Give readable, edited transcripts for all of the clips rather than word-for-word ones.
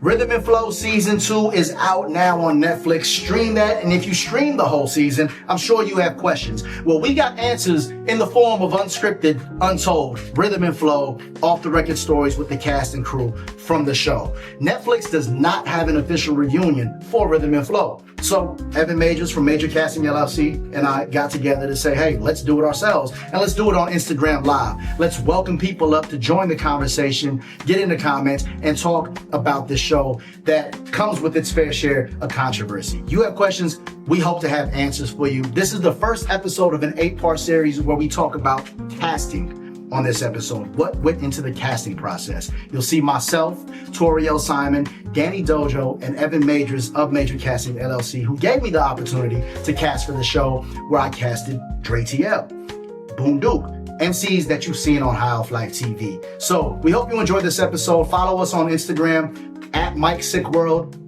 Rhythm and Flow Season 2 is out now on Netflix. Stream that, and if you stream the whole season, I'm sure you have questions. Well, we got answers in the form of Unscripted Untold, Rhythm and Flow, off-the-record stories with the cast and crew from the show. Netflix does not have an official reunion for Rhythm and Flow. So Evan Majors from Major Casting LLC and I got together to say, hey, let's do it ourselves, and let's do it on Instagram Live. Let's welcome people up to join the conversation, get in the comments, and talk about this show that comes with its fair share of controversy. You have questions, we hope to have answers for you. This is the first episode of an 8-part series where we talk about casting. On this episode, what went into the casting process? You'll see myself, Torriel Simon, Danny Dojo, and Evan Majors of Major Casting LLC, who gave me the opportunity to cast for the show, where I casted Dre TL, Boom Duke, MCs that you've seen on High Off Life TV. So we hope you enjoyed this episode. Follow us on Instagram at Mike Sick World,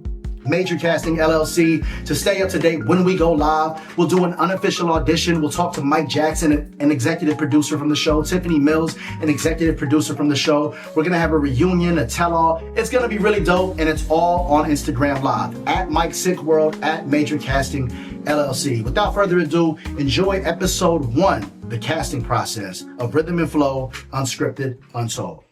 Major Casting LLC, to stay up to date when we go live. We'll do an unofficial audition. We'll talk to Mike Jackson, an executive producer from the show, Tiffany Mills, an executive producer from the show. We're gonna have a reunion, a tell-all. It's gonna be really dope, and it's all on Instagram Live at Mike Sick World, at Major Casting LLC. Without further ado, enjoy episode 1, the casting process of Rhythm and Flow, Unscripted Untold.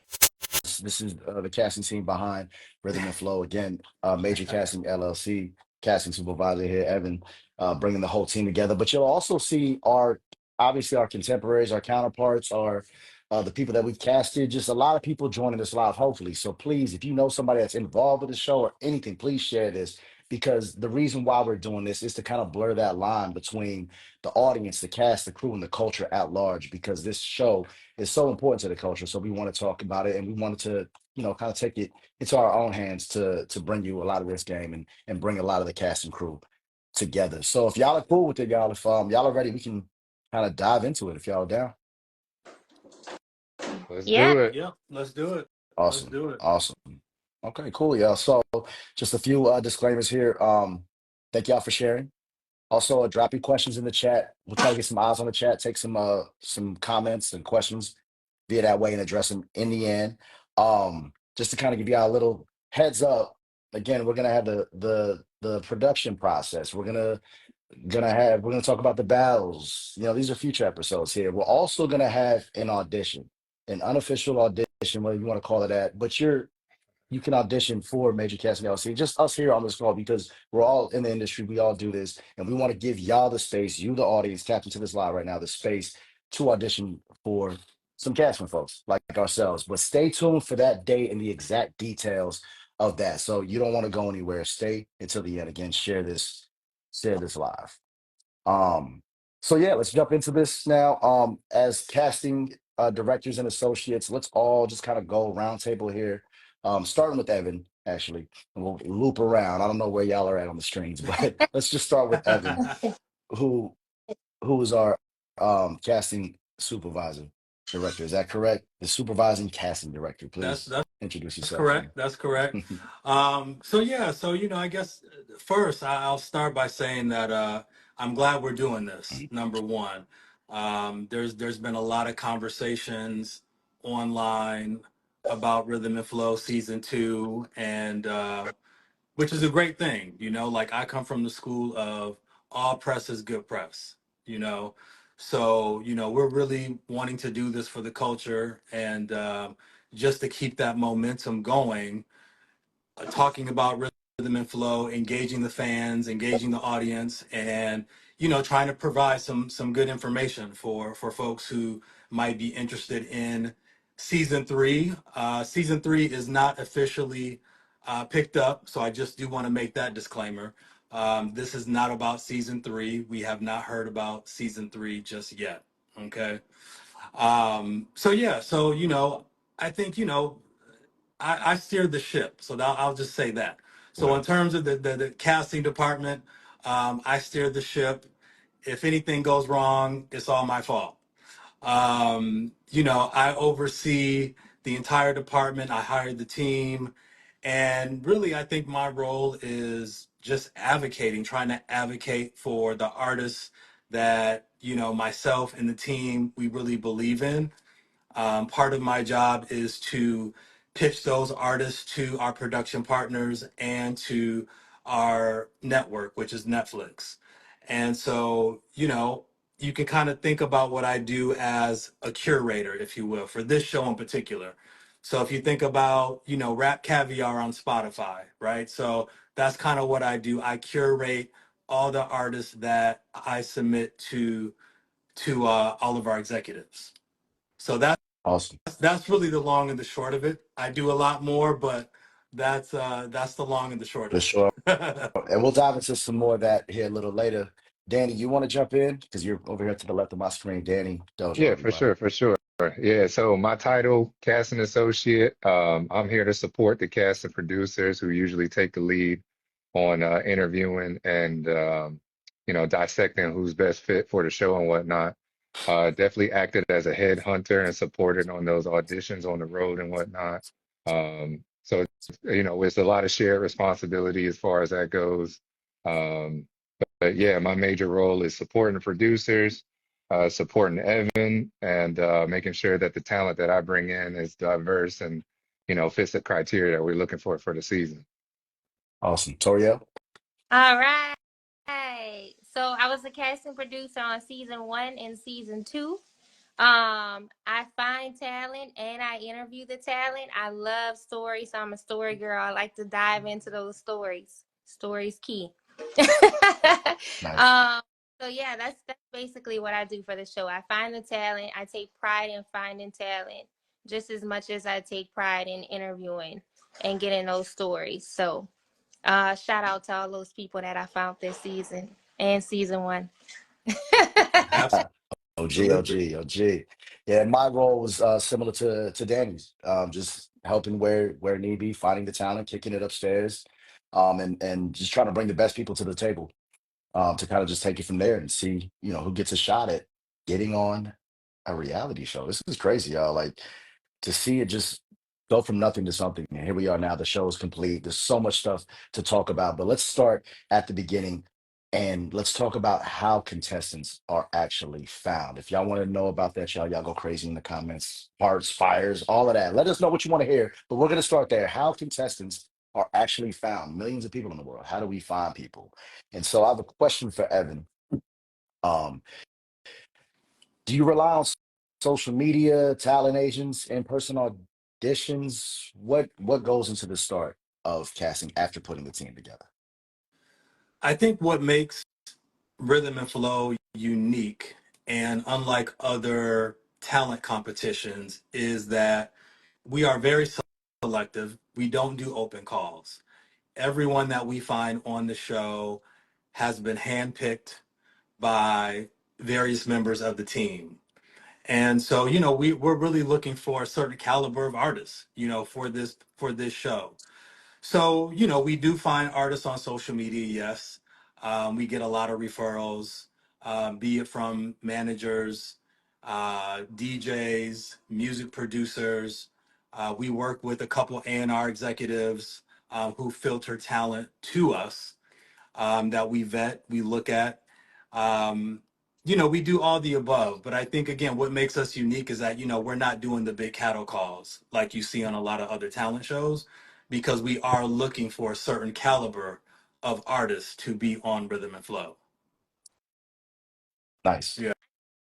This is the casting team behind Rhythm and Flow. Again, Major Casting LLC, casting supervisor here, Evan, bringing the whole team together. But you'll also see obviously our contemporaries, our counterparts, the people that we've casted, just a lot of people joining us live, hopefully. So please, if you know somebody that's involved with the show or anything, please share this, because the reason why we're doing this is to kind of blur that line between the audience, the cast, the crew, and the culture at large, because this show is so important to the culture. So we want to talk about it, and we wanted to, kind of take it into our own hands to bring you a lot of this game and bring a lot of the cast and crew together. So if y'all are cool with it, y'all, if y'all are ready, we can kind of dive into it if y'all are down. Let's do it. Yep, let's do it. Awesome. Let's do it. Awesome. Okay, cool, y'all. So just a few disclaimers here. Thank y'all for sharing. Also, drop your questions in the chat. We'll try to get some eyes on the chat, take some comments and questions via that way and address them in the end. Just to kind of give y'all a little heads up, again, we're gonna have the production process. We're gonna talk about the battles. These are future episodes here. We're also gonna have an audition, an unofficial audition, whatever you want to call it that, but you can audition for Major Casting LLC, just us here on this call, because we're all in the industry. We all do this, and we want to give y'all the space, you, the audience, tapped into this live right now, the space to audition for some casting folks like ourselves. But stay tuned for that date and the exact details of that. So you don't want to go anywhere. Stay until the end. Again, share this live. So yeah, let's jump into this now. As casting directors and associates, let's all just kind of go round table here. Starting with Evan, actually, and we'll loop around. I don't know where y'all are at on the screens, but let's just start with Evan, who is our casting supervisor director. Is that correct? The supervising casting director. Please That's introduce yourself. correct. That's correct. So I guess first I'll start by saying that I'm glad we're doing this. Number one, there's been a lot of conversations online about Rhythm and Flow season 2, and which is a great thing. Like, I come from the school of all press is good press. You know, so we're really wanting to do this for the culture, and just to keep that momentum going, talking about Rhythm and Flow, engaging the fans, engaging the audience, and trying to provide some good information for folks who might be interested in season 3. Season 3 is not officially picked up, so I just do want to make that disclaimer. This is not about season 3. We have not heard about season 3 just yet. Okay. I think I steered the ship, so I'll just say that. So in terms of the casting department, I steered the ship. If anything goes wrong, it's all my fault. I oversee the entire department. I hired the team, and really, I think my role is just advocating, trying to advocate for the artists that myself and the team we really believe in. Part of my job is to pitch those artists to our production partners and to our network, which is Netflix. And so, you can kind of think about what I do as a curator, if you will, for this show in particular. So if you think about, Rap Caviar on Spotify, right? So that's kind of what I do. I curate all the artists that I submit to all of our executives. So Awesome. that's really the long and the short of it. I do a lot more, but that's the long and the short For of sure. it. And we'll dive into some more of that here a little later. Danny, you want to jump in? Because you're over here to the left of my screen. Danny, Dojo, Yeah, for everybody. sure, for sure. Yeah, so my title, casting associate. I'm here to support the cast and producers who usually take the lead on interviewing and dissecting who's best fit for the show and whatnot. Definitely acted as a headhunter and supported on those auditions on the road and whatnot. So it's a lot of shared responsibility as far as that goes. Um, but yeah, my major role is supporting the producers, supporting Evan, and making sure that the talent that I bring in is diverse and, fits the criteria that we're looking for the season. Awesome. Toriel? All right. So I was a casting producer on season 1 and season 2. I find talent and I interview the talent. I love stories. So I'm a story girl. I like to dive into those stories. Stories key. Nice. um, so yeah, that's basically what I do for the show. I find the talent. I take pride in finding talent just as much as I take pride in interviewing and getting those stories. So shout out to all those people that I found this season and season 1. OG, Absolutely. OG, OG. Yeah, my role was similar to Danny's. Just helping where need be, finding the talent, kicking it upstairs, and just trying to bring the best people to the table. To kind of just take it from there and see, who gets a shot at getting on a reality show. This is crazy, y'all. Like to see it just go from nothing to something. And here we are now. The show is complete. There's so much stuff to talk about, but let's start at the beginning and let's talk about how contestants are actually found. If y'all want to know about that, y'all go crazy in the comments, hearts, fires, all of that. Let us know what you want to hear, but we're going to start there. How contestants are actually found. Millions of people in the world. How do we find people? And so I have a question for Evan. Um, do you rely on social media, talent agents, in-person auditions? What goes into the start of casting after putting the team together? I think what makes Rhythm and Flow unique and unlike other talent competitions is that we are very selective. We don't do open calls. Everyone that we find on the show has been handpicked by various members of the team. And so, we're really looking for a certain caliber of artists, for this show. So, we do find artists on social media, yes. We get a lot of referrals, be it from managers, DJs, music producers. We work with a couple A&R executives who filter talent to us that we vet, we look at. Um, we do all the above, but I think again, what makes us unique is that we're not doing the big cattle calls like you see on a lot of other talent shows, because we are looking for a certain caliber of artists to be on Rhythm and Flow. Nice. Yeah.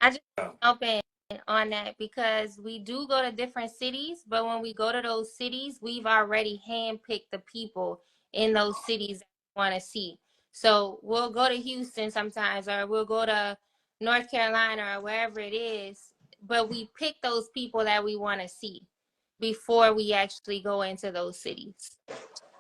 I just jump in on that because we do go to different cities, but when we go to those cities, we've already handpicked the people in those cities that we want to see. So we'll go to Houston sometimes, or we'll go to North Carolina or wherever it is, but we pick those people that we want to see before we actually go into those cities.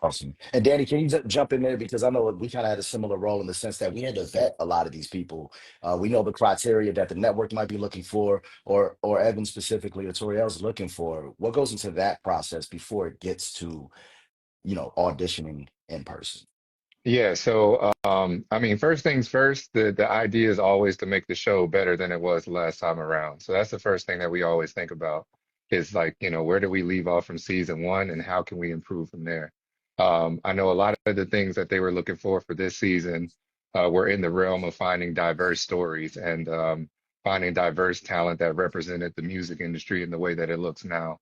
Awesome. And Danny, can you jump in there because I know we kind of had a similar role in the sense that we had to vet a lot of these people. We know the criteria that the network might be looking for, or Evan specifically, or Toriel's looking for. What goes into that process before it gets to auditioning in person? Yeah, so I mean, first things first, the idea is always to make the show better than it was the last time around. So that's the first thing that we always think about is like, where do we leave off from season one and how can we improve from there? I know a lot of the things that they were looking for this season were in the realm of finding diverse stories and finding diverse talent that represented the music industry in the way that it looks now.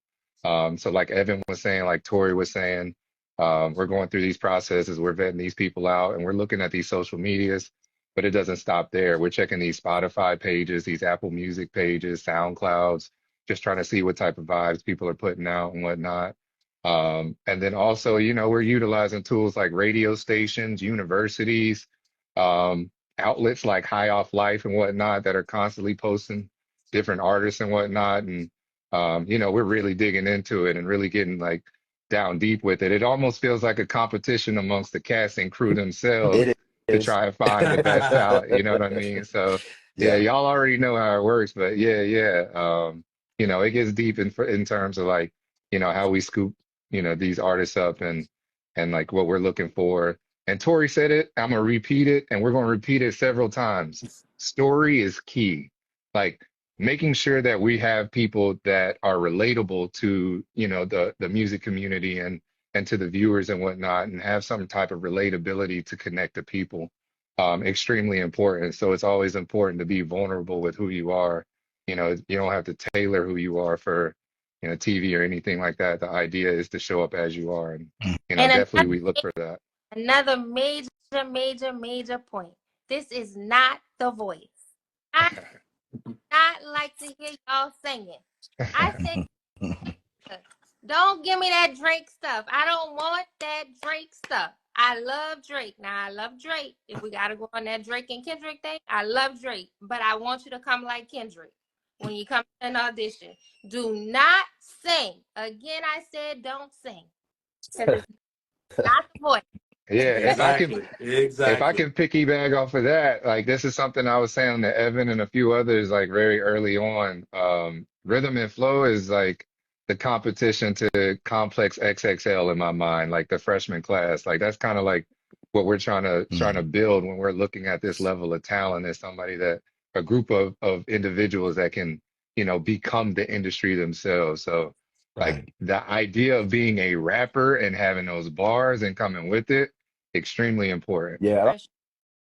So like Evan was saying, like Tori was saying, we're going through these processes, we're vetting these people out, and we're looking at these social medias, but it doesn't stop there. We're checking these Spotify pages, these Apple Music pages, SoundClouds, just trying to see what type of vibes people are putting out and whatnot. And then also, we're utilizing tools like radio stations, universities, outlets like High Off Life and whatnot that are constantly posting different artists and whatnot. And we're really digging into it and really getting like down deep with it. It almost feels like a competition amongst the cast and crew themselves It to is. try and find the best talent. You know what I mean? So yeah, Yeah. y'all already know how it works, but yeah. It gets deep in terms of like, how we scoop, these artists up and like what we're looking for. And Tori said it, I'm gonna repeat it, and we're gonna repeat it several times. Story is key. Like making sure that we have people that are relatable to, the music community and to the viewers and whatnot, and have some type of relatability to connect to people. Extremely important. So it's always important to be vulnerable with who you are. You don't have to tailor who you are for, TV or anything like that. The idea is to show up as you are. And, And definitely we look for that. another major point. This is not The Voice. I do not like to hear y'all singing. I said, don't give me that Drake stuff. I don't want that Drake stuff. I love Drake. Now, I love Drake. If we got to go on that Drake and Kendrick thing, I love Drake. But I want you to come like Kendrick when you come to an audition. Do not sing. Again, I said don't sing. Because it's not The Voice. Yeah, Exactly. if I Exactly. can piggyback off of that, like this is something I was saying to Evan and a few others like very early on. Rhythm and flow is like the competition to Complex XXL in my mind, like the freshman class. Like that's kind of like what we're trying to build when we're looking at this level of talent is somebody that a group of individuals that can, become the industry themselves. So like Right. the idea of being a rapper and having those bars and coming with it, extremely important. Yeah. For sure.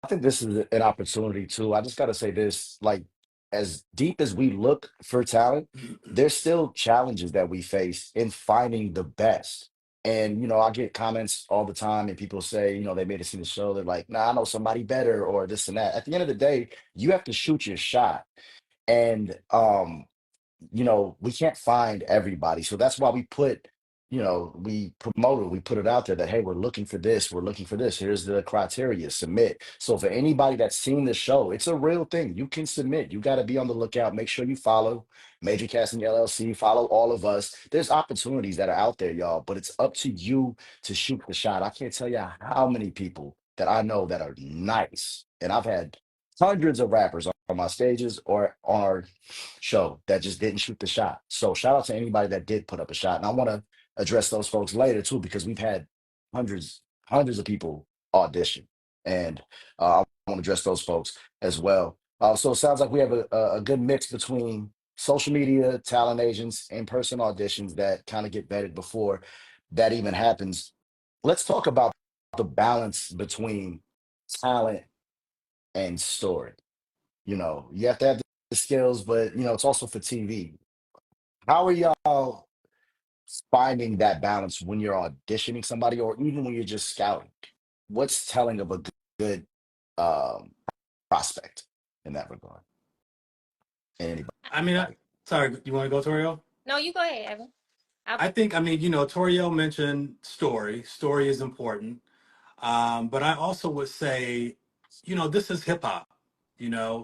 I think this is an opportunity too. I just got to say this, like, as deep as we look for talent, there's still challenges that we face in finding the best. And, I get comments all the time and people say, they made it see the show. They're like, nah, I know somebody better or this and that. At the end of the day, you have to shoot your shot. And we can't find everybody. So that's why we promote it, we put it out there that, hey, we're looking for this, we're looking for this. Here's the criteria, submit. So for anybody that's seen the show, it's a real thing. You can submit. You got to be on the lookout. Make sure you follow Major Casting LLC, follow all of us. There's opportunities that are out there, y'all, but it's up to you to shoot the shot. I can't tell you how many people that I know that are nice. And I've had hundreds of rappers on my stages or on our show that just didn't shoot the shot. So shout out to anybody that did put up a shot. And I want to address those folks later too, because we've had hundreds of people audition. And I want to address those folks as well. So it sounds like we have a good mix between social media, talent agents, in-person auditions that kind of get vetted before that even happens. Let's talk about the balance between talent and story. You have to have the skills, but it's also for TV. How are y'all finding that balance when you're auditioning somebody or even when you're just scouting? What's telling of a good um, prospect in that regard? Anybody? I mean, sorry, you want to go, Toriel? No, you go ahead, Evan. I think, Toriel mentioned story. Story is important. But I also would say, this is hip hop,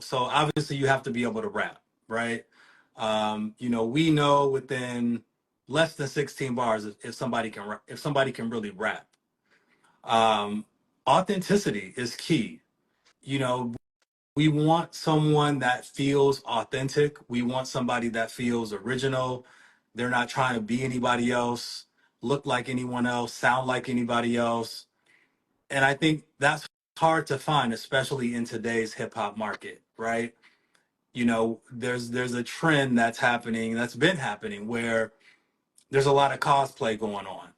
so obviously you have to be able to rap, right? We know within less than 16 bars if somebody can if somebody can really rap. Um, Authenticity is key. You know, we want someone that feels authentic. We want somebody that feels original. They're not trying to be anybody else, look like anyone else, sound like anybody else. And I think that's hard to find, especially in today's hip hop market, right? There's a trend that's been happening where there's a lot of cosplay going on,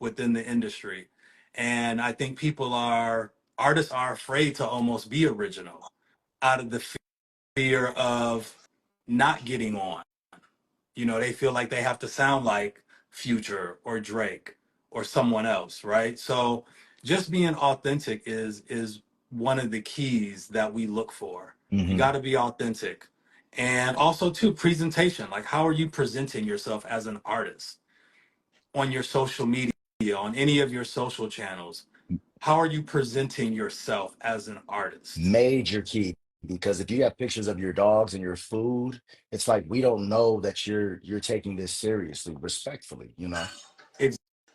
within the industry. And I think artists are afraid to almost be original out of the fear of not getting on, They feel like they have to sound like Future or Drake or someone else, right? So just being authentic is one of the keys that we look for. You Hmm. got to be authentic. And also too, presentation. Like, how are you presenting yourself as an artist on your social media, on any of your social channels? How are you presenting yourself as an artist? Major key, because if you have pictures of your dogs and your food, it's like we don't know that you're taking this seriously, respectfully, you know.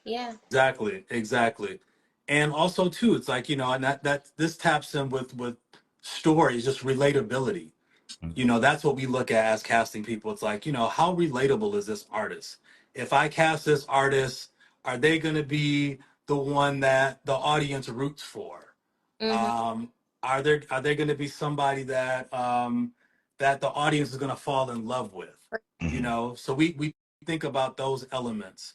Yeah. Exactly, exactly. And also too, it's like, and that this taps in with stories, just relatability. That's what we look at as casting people. It's like, how relatable is this artist? If I cast this artist, are they going to be the one that the audience roots for? Hmm. Um, are they going to be somebody that the audience is going to fall in love with? Hmm. So we think about those elements,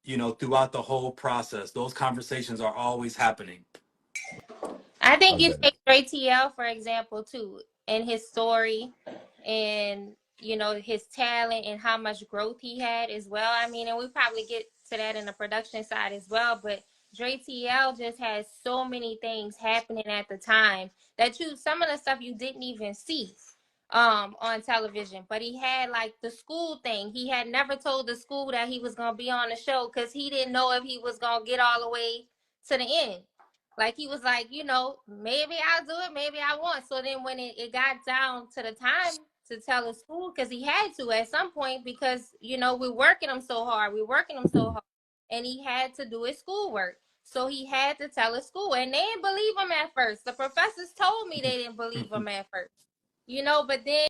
throughout the whole process. Those conversations are always happening. I think How's you that? take Ray TL for example too, and his story, and his talent and how much growth he had as well. I mean, and we probably get to that in the production side as well. But Dre TL just has so many things happening at the time that some of the stuff you didn't even see on television. But he had like the school thing. He had never told the school that he was gonna be on the show because he didn't know if he was gonna get all the way to the end. Like he was like, maybe I'll do it, maybe I won't. So then when it got down to the time to tell the school, because he had to at some point, because we're working him so hard, and he had to do his schoolwork. So he had to tell his school, and they didn't believe him at first. The professors told me they didn't believe him at first. But then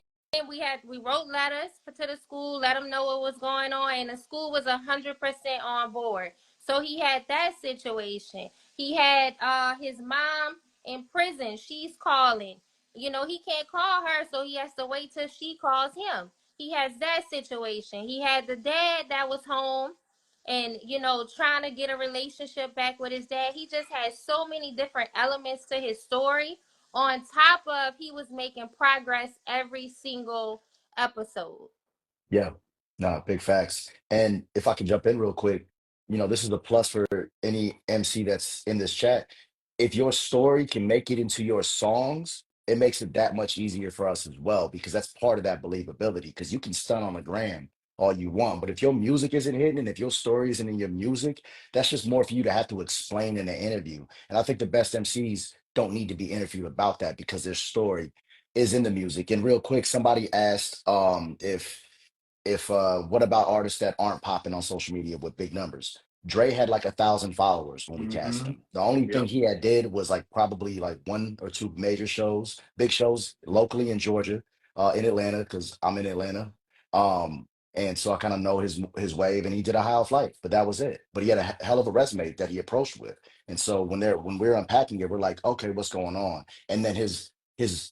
we wrote letters to the school, let them know what was going on, and the school was 100% on board. So he had that situation. He had his mom in prison. She's calling. He can't call her, so he has to wait till she calls him. He has that situation. He had the dad that was home and trying to get a relationship back with his dad. He just has so many different elements to his story, on top of he was making progress every single episode. Yeah, no, big facts. And if I can jump in real quick, this is a plus for any MC that's in this chat. If your story can make it into your songs, it makes it that much easier for us as well, because that's part of that believability. Because you can stun on the gram all you want, but if your music isn't hitting and if your story isn't in your music, that's just more for you to have to explain in an interview. And I think the best MCs don't need to be interviewed about that because their story is in the music. And real quick, somebody asked if what about artists that aren't popping on social media with big numbers? Dre had like 1,000 followers when we casted Hmm. him. The only thing Yep. he had did was like probably like one or two major shows, big shows locally in Georgia, in Atlanta, because I'm in Atlanta. Um, and so I kind of know his wave, and he did a High Off Life, but that was it. But he had a hell of a resume that he approached with. And so when we're unpacking it, we're like, okay, what's going on? And then his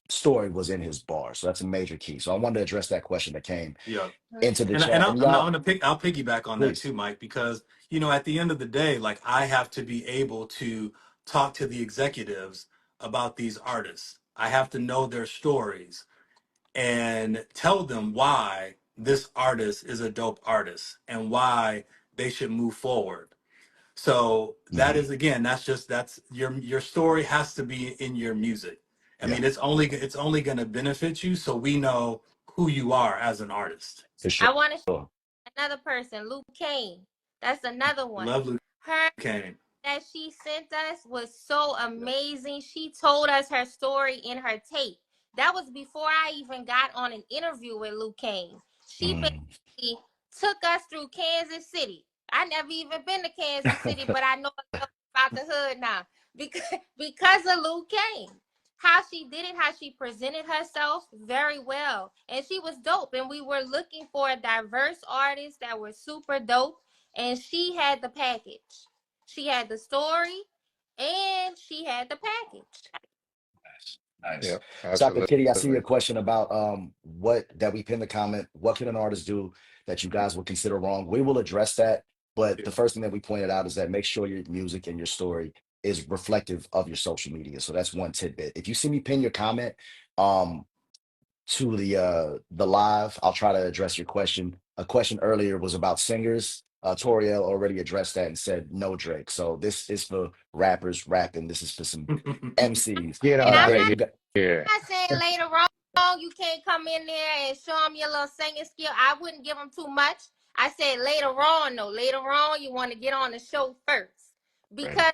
story was in his bar. So that's a major key. So I wanted to address that question that came Yep. into the And chat. I'm, And I'm not y'all, gonna pick. I'll piggyback on that please. too, Mike, because at the end of the day, like I have to be able to talk to the executives about these artists. I have to know their stories and tell them why this artist is a dope artist and why they should move forward. So that Mhm. is, again, that's your story has to be in your music. I Yeah, mean, it's only going to benefit you, so we know who you are as an artist. for I sure. want to another person, Luke Kane. That's another one. Love Luke Her Kane. that she sent us was so amazing. She told us her story in her tape. That was before I even got on an interview with Luke Kane. She Mm. basically took us through Kansas City. I never even been to Kansas City, but I know about the hood now because of Luke Kane. How she did it, how she presented herself very well. And she was dope. And we were looking for a diverse artist that was super dope. And she had the package. She had the story and she had the package. Nice. Yep, Soccer Kitty, I see your absolutely. question about what that we pinned the comment. What can an artist do that you guys would consider wrong? We will address that, but the Yeah. first thing that we pointed out is that make sure your music and your story is reflective of your social media. So that's one tidbit. If you see me pin your comment um to the live, I'll try to address your question a question earlier was about singers. Torriel already addressed that and said no Drake. So this is for rappers rapping. This is for some MCs. Get And out I'm of Danny, not you got here. saying later on you can't come in there and show them your little singing skill. I wouldn't give them too much. I said later on, though. Later on, you want to get on the show first. Right. Because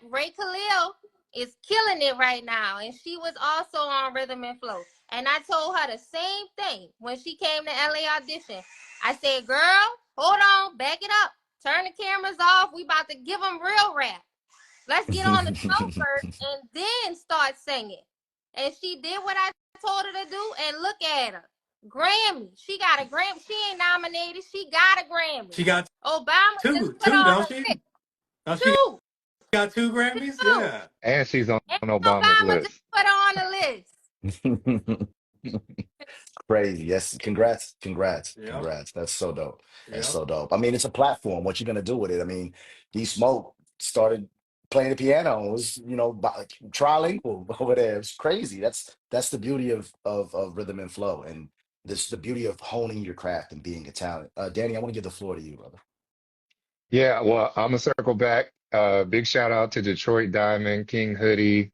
Ray Khalil is killing it right now. And she was also on Rhythm and Flow. And I told her the same thing when she came to LA audition. I said, girl, hold on, back it up. Turn the cameras off. We about to give them real rap. Let's get on the show first and then start singing. And she did what I told her to do, and look at her. Grammy. She got a Grammy. She ain't nominated. She got a Grammy. She got Obama just two, put on don't a she? list. Don't she Two. got 2 Grammys? Two. Yeah. And she's on And Obama's Obama just list. put on a list. crazy. Yes, congrats. Yep. That's so dope. That's Yep. so dope. I mean, it's a platform. What you gonna do with it? I mean, D Smoke started playing the piano. And was trilingual over there. It's crazy. That's the beauty of rhythm and flow, and this the beauty of honing your craft and being a talent. Danny, I want to give the floor to you, brother. Yeah, well, I'm gonna circle back. Big shout out to Detroit Diamond, King Hoodie.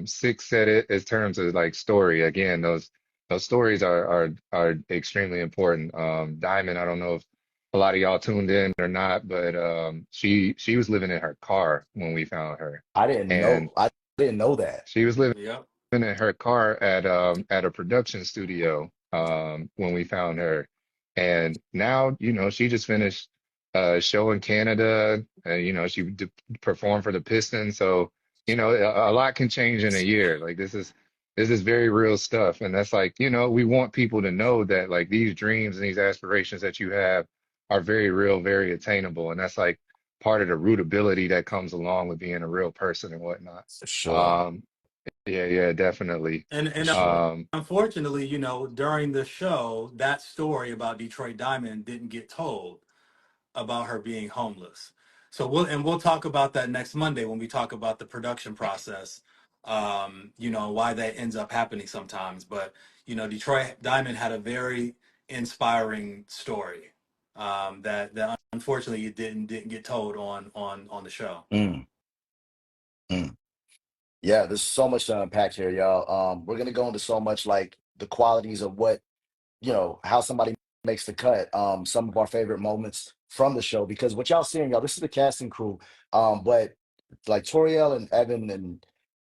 Six said it in terms of like story. Again, those stories are extremely important. Diamond, I don't know if a lot of y'all tuned in or not, but she was living in her car when we found her, I didn't and know. I didn't know that. she was living Yep. in her car at a production studio when we found her. And now, she just finished a show in Canada. She performed for the Pistons. So, a lot can change in a year. Like this is very real stuff. And that's like, we want people to know that like these dreams and these aspirations that you have are very real, very attainable. And that's like part of the rootability that comes along with being a real person and whatnot. For sure. Um, yeah, definitely. For And sure. unfortunately, during the show, that story about Detroit Diamond didn't get told about her being homeless. So we'll talk about that next Monday when we talk about the production process. Why that ends up happening sometimes. But Detroit Diamond had a very inspiring story that unfortunately it didn't get told on the show. Mm, mm. Yeah, there's so much to unpack here, y'all. We're gonna go into so much like the qualities of what how somebody makes the cut. Some of our favorite moments from the show because what y'all seeing, y'all, this is the casting crew. But like Toriel and Evan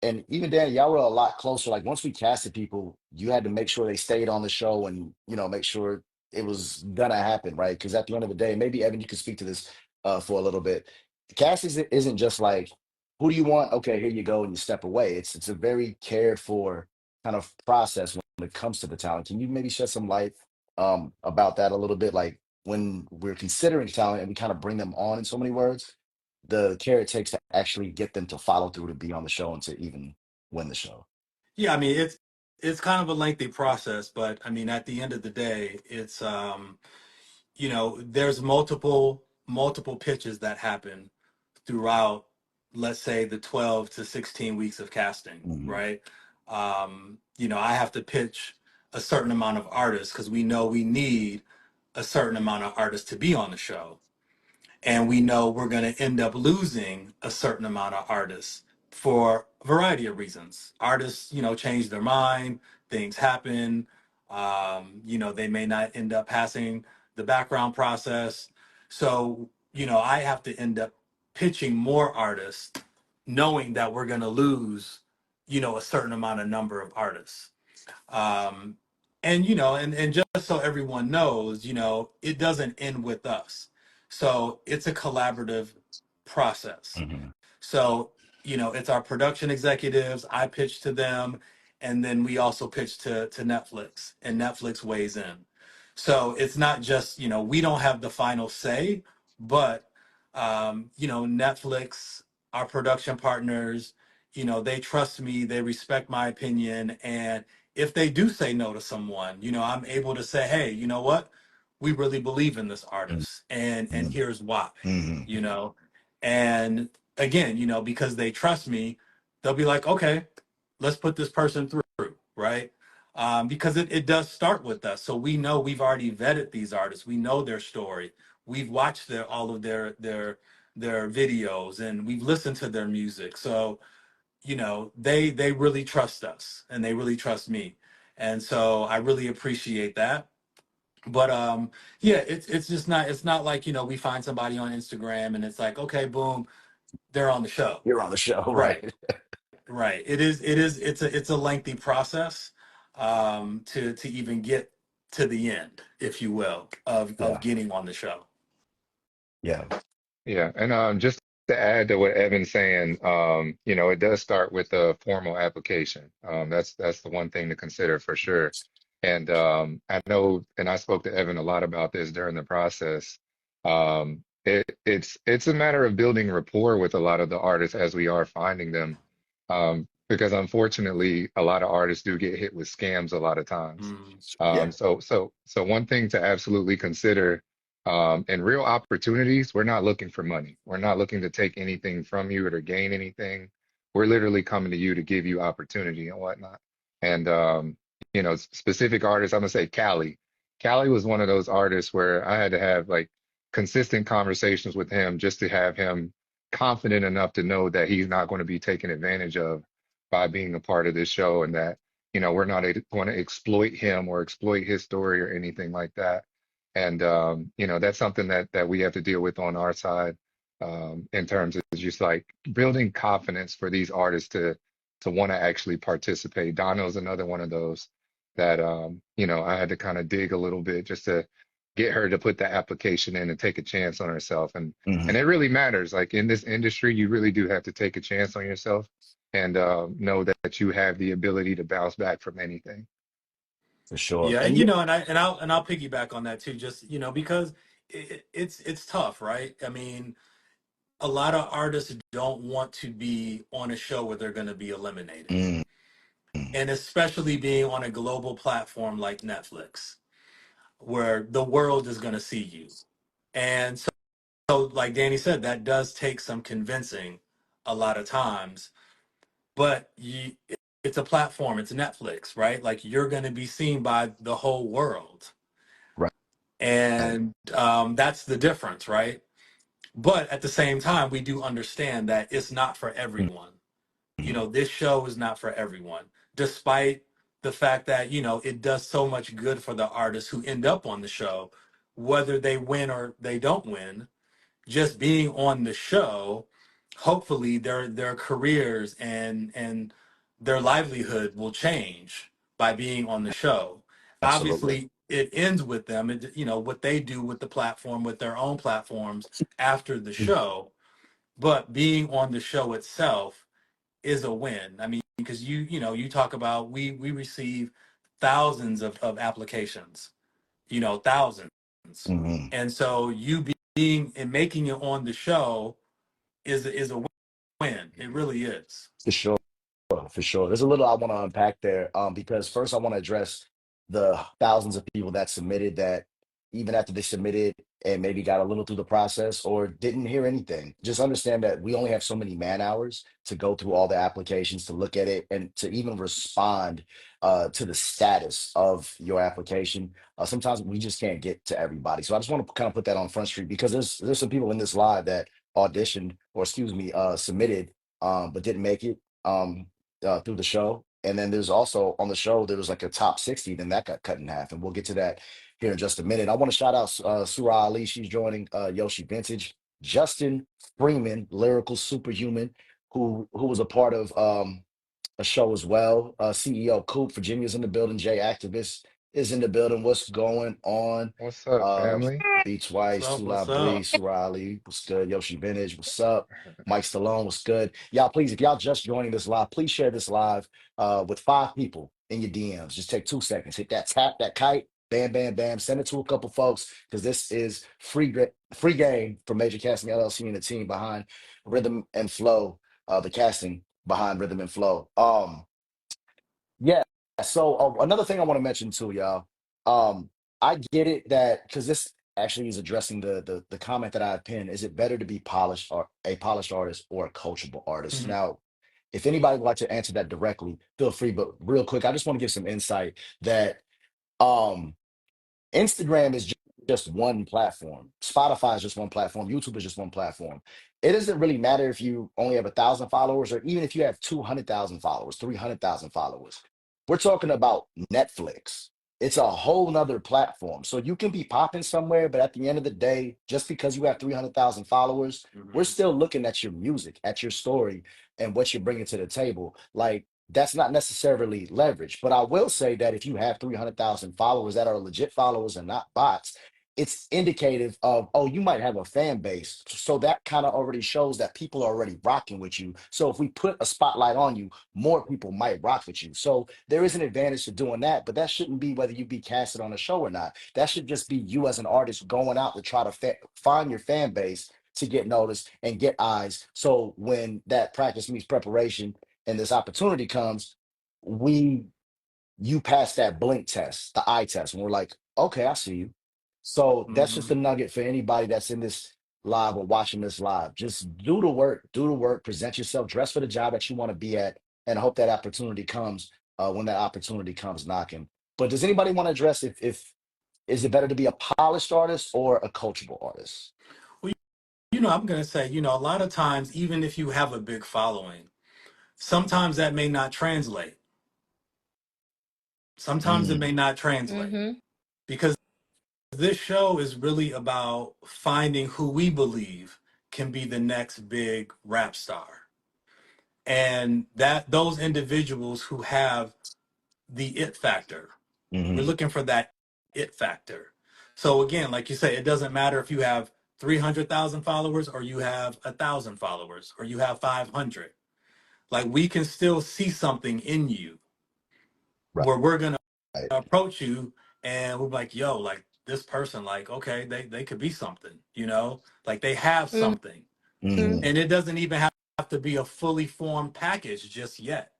and even Danny, y'all were a lot closer. Like once we casted people, you had to make sure they stayed on the show and make sure it was gonna happen, right? Because at the end of the day, maybe Evan, you could speak to this for a little bit. Casting isn't just like who do you want? Okay, here you go, and you step away. It's a very cared for kind of process when it comes to the talent. Can you maybe shed some light about that a little bit? Like when we're considering talent and we kind of bring them on in so many words, the care it takes to actually get them to follow through to be on the show and to even win the show. Yeah, I mean it's kind of a lengthy process, but I mean at the end of the day, it's there's multiple pitches that happen throughout, let's say, the 12 to 16 weeks of casting, Hmm. right? I have to pitch a certain amount of artists because we know we need a certain amount of artists to be on the show. And we know we're going to end up losing a certain amount of artists for a variety of reasons. Artists, change their mind, things happen. They may not end up passing the background process. So, I have to end up pitching more artists knowing that we're going to lose, a certain amount of number of artists. Um, and just so everyone knows, it doesn't end with us. So it's a collaborative process. Hmm. So, it's our production executives, I pitch to them, and then we also pitch to Netflix, and Netflix weighs in. So it's not just, we don't have the final say, but, Netflix, our production partners, they trust me, they respect my opinion. And if they do say no to someone, I'm able to say, hey, you know what? We really believe in this artist, and here's why, Hmm. you know. And again, because they trust me, they'll be like, okay, let's put this person through, right? because it does start with us. So we know we've already vetted these artists. We know their story. We've watched all of their videos, and we've listened to their music. So they really trust us, and they really trust me, and so I really appreciate that. But yeah, it's just not, it's not like we find somebody on Instagram and it's like, okay, boom, they're on the show. You're on the show, Right. right? Right. It's a lengthy process to even get to the end, if you will, of Yeah, getting on the show. yeah, Yeah, and just to add to what Evan's saying, it does start with a formal application. That's the one thing to consider for sure. And I know, and I spoke to Evan a lot about this during the process. It's a matter of building rapport with a lot of the artists as we are finding them, because unfortunately, a lot of artists do get hit with scams a lot of times. Mm. yeah, So one thing to absolutely consider. And real opportunities, we're not looking for money. We're not looking to take anything from you or to gain anything. We're literally coming to you to give you opportunity and whatnot. And specific artists, I'm gonna say Cali. Cali was one of those artists where I had to have like consistent conversations with him just to have him confident enough to know that he's not going to be taken advantage of by being a part of this show, and that we're not going to exploit him or exploit his story or anything like that. And that's something that we have to deal with on our side, in terms of just like building confidence for these artists to want to actually participate. Dono's another one of those that I had to kind of dig a little bit just to get her to put the application in and take a chance on herself. And hmm it really matters. Like in this industry, you really do have to take a chance on yourself and know that you have the ability to bounce back from anything. for sure. Yeah, and And yeah, I'll piggyback on that too, just because it's tough, right? I mean, a lot of artists don't want to be on a show where they're going to be eliminated, mm, and especially being on a global platform like Netflix, where the world is going to see you. And so, like Danny said, that does take some convincing a lot of times, but it's a platform, it's Netflix, right? Like you're going to be seen by the whole world. right, right. And that's the difference, right? But at the same time, we do understand that it's not for everyone. Mhm. This show is not for everyone, despite the fact that, it does so much good for the artists who end up on the show, whether they win or they don't win. Just being on the show, hopefully their careers and their livelihood will change by being on the show. Absolutely. Obviously, it ends with them, and what they do with the platform, with their own platforms after the show. But being on the show itself is a win. I mean, because you talk about, we receive thousands of applications, thousands. hmm And so you being and making it on the show is a win. It really is. For sure. For sure. There's a little I want to unpack there, because first I want to address the thousands of people that submitted that even after they submitted and maybe got a little through the process or didn't hear anything. Just understand that we only have so many man hours to go through all the applications, to look at it, and to even respond to the status of your application. Sometimes we just can't get to everybody. So I just want to kind of put that on Front Street because there's some people in this live that auditioned or excuse me, submitted but didn't make it. Through the show. And then there's also on the show, there was like a top 60, then that got cut in half. And we'll get to that here in just a minute. I want to shout out Surah Ali. She's joining Yoshi Vintage. Justin Freeman, Lyrical Superhuman, who was a part of a show as well. CEO Coop, Virginia's in the building. Jay Activist is in the building. What's going on? What's up, Uh, family? B What's Twice, up? Tula What's up? Bree, Surah Ali, what's good? Yoshi Vintage, what's up? Mike Stallone, what's good? Y'all, please, if y'all just joining this live, please share this live with 5 people in your DMs. Just take 2 seconds. Hit that tap, that kite, bam, bam, bam. Send it to a couple folks because this is free game for Major Casting LLC and the team behind Rhythm and Flow, the casting behind Rhythm and Flow. Yeah. So another thing I want to mention too, y'all. Um, I get it that because this actually is addressing the comment that I pinned. Is it better to be polished or a polished artist or a coachable artist? Mhm. Now, If anybody would like to answer that directly, feel free. But real quick, I just want to give some insight that um Instagram is just one platform. Spotify is just one platform. YouTube is just one platform. It doesn't really matter if you only have 1,000 followers or even if you have 200,000 followers, 300,000 followers. We're talking about Netflix. It's a whole nother platform. So you can be popping somewhere, but at the end of the day, just because you have 300,000 followers, we're still looking at your music, at your story, and what you're bringing to the table. Like, that's not necessarily leverage. But I will say that if you have 300,000 followers that are legit followers and not bots, it's indicative of, oh, you might have a fan base. So that kind of already shows that people are already rocking with you. So if we put a spotlight on you, more people might rock with you. So there is an advantage to doing that, but that shouldn't be whether you be casted on a show or not. That should just be you as an artist going out to try to find your fan base to get noticed and get eyes. So when that practice meets preparation and this opportunity comes, we you pass that blink test, the eye test, and we're like, okay, I see you. So that's just a nugget for anybody that's in this live or watching this live. Just do the work, present yourself, dress for the job that you want to be at, and I hope that opportunity comes when that opportunity comes knocking. But does anybody want to address if is it better to be a polished artist or a coachable artist? Well, I'm going to say, a lot of times, even if you have a big following, sometimes that may not translate. Sometimes it may Mm, not translate because this show is really about finding who we believe can be the next big rap star. And that those individuals who have the it factor, we're mhm. looking for that it factor. So again, like you say, it doesn't matter if you have 300,000 followers or you have 1,000 followers or you have 500. Like we can still see something in you where we're going to Right. approach you and we're like, yo, like this person, like, okay, they could be something, like they have something. Mhm. And it doesn't even have to be a fully formed package just yet.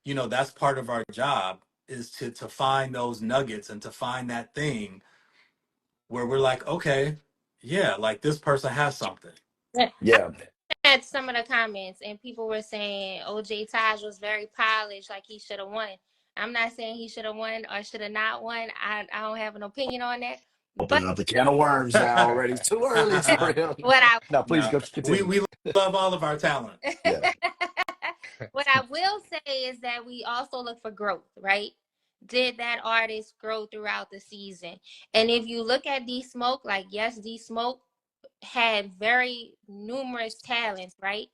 That's part of our job is to find those nuggets and to find that thing where we're like, okay, yeah, like this person has something. Yeah. Had some of the comments and people were saying OJ Taj was very polished, like he should have won. I'm not saying he should have won or should have not won. I don't have an opinion on that. But Opening up the can of worms now already. It's too early, Torriel. what I No, please No, go we, continue. we love all of our talent. Yeah. what I will say is that we also look for growth, right? Did that artist grow throughout the season? And if you look at D Smoke, like yes, D Smoke had very numerous talents, right?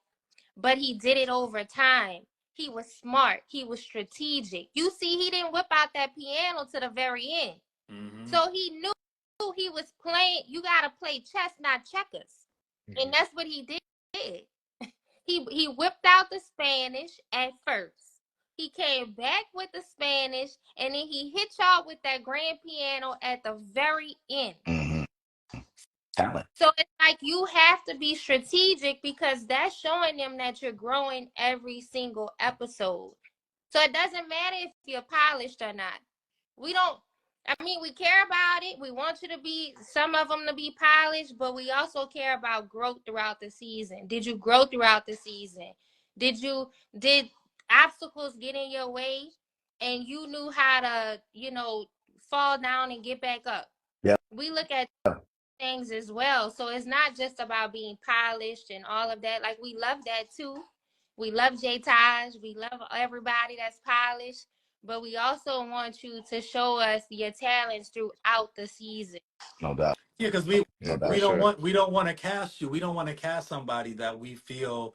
But he did it over time. He was smart. He was strategic. You see, he didn't whip out that piano to the very end. So he knew he was playing. You got to play chess, not checkers. And that's what he did. He whipped out the Spanish at first. He came back with the Spanish, and then he hit y'all with that grand piano at the very end. Hmm. Talent. So it's like you have to be strategic because that's showing them that you're growing every single episode. So it doesn't matter if you're polished or not. We don't, we care about it. We want you to be, some of them to be polished, but we also care about growth throughout the season. Did you grow throughout the season? Did obstacles get in your way and you knew how to, fall down and get back up? Yeah. We look at things as well. So it's not just about being polished and all of that. Like we love that too. We love J Taj. We love everybody that's polished. But we also want you to show us your talents throughout the season. No doubt. Yeah, because we No for we doubt. don't sure. want we don't want to cast you. We don't want to cast somebody that we feel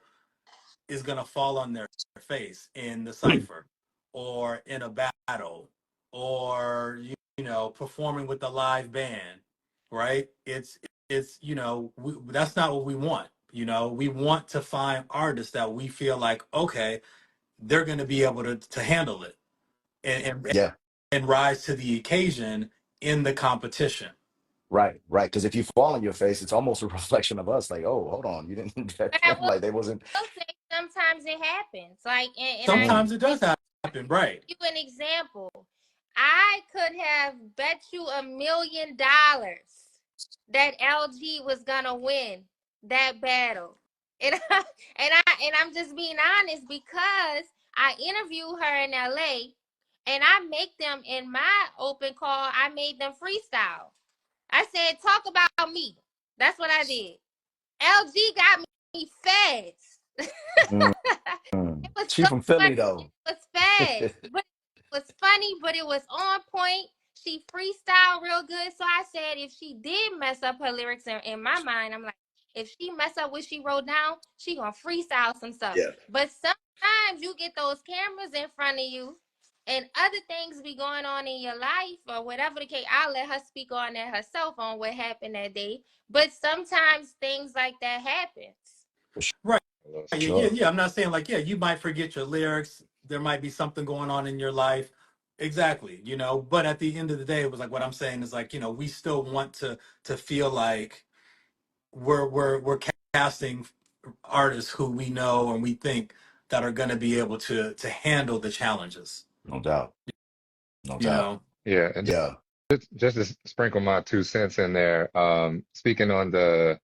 is gonna fall on their face in the cipher or in a battle or performing with a live band, right? It's that's not what we want. We want to find artists that we feel like okay, they're going to be able to handle it and Yeah. and rise to the occasion in the competition. Right. Right. Because if you fall on your face, it's almost a reflection of us. Like, oh, hold on, you didn't. But I Like they wasn't. will say sometimes it happens. Like, and I Mm, Sometimes it does happen, right? give you an example. I could have bet you $1 million that LG was gonna win that battle. And I'm just being honest because I interview her in LA and I make them in my open call, I made them freestyle. I said, talk about me. That's what I did. LG got me fast. Mm, It was she so from Philly funny. though. It was fast, but it was funny, but it was on point. She freestyled real good. So I said, if she did mess up her lyrics, in my mind, I'm like, if she mess up what she wrote down, she gonna freestyle some stuff. Yeah, But sometimes you get those cameras in front of you, and other things be going on in your life or whatever the case. I'll let her speak on that herself on what happened that day. But sometimes things like that happens. for Right. Yeah, sure. yeah. I'm not saying like, yeah, you might forget your lyrics. There might be something going on in your life. Exactly. But at the end of the day, it was like what I'm saying is like, we still want to feel like we're casting artists who we know and we think that are going to be able to handle the challenges. No doubt. No You doubt. know. Yeah, and Yeah. just to sprinkle my 2 cents in there, speaking on the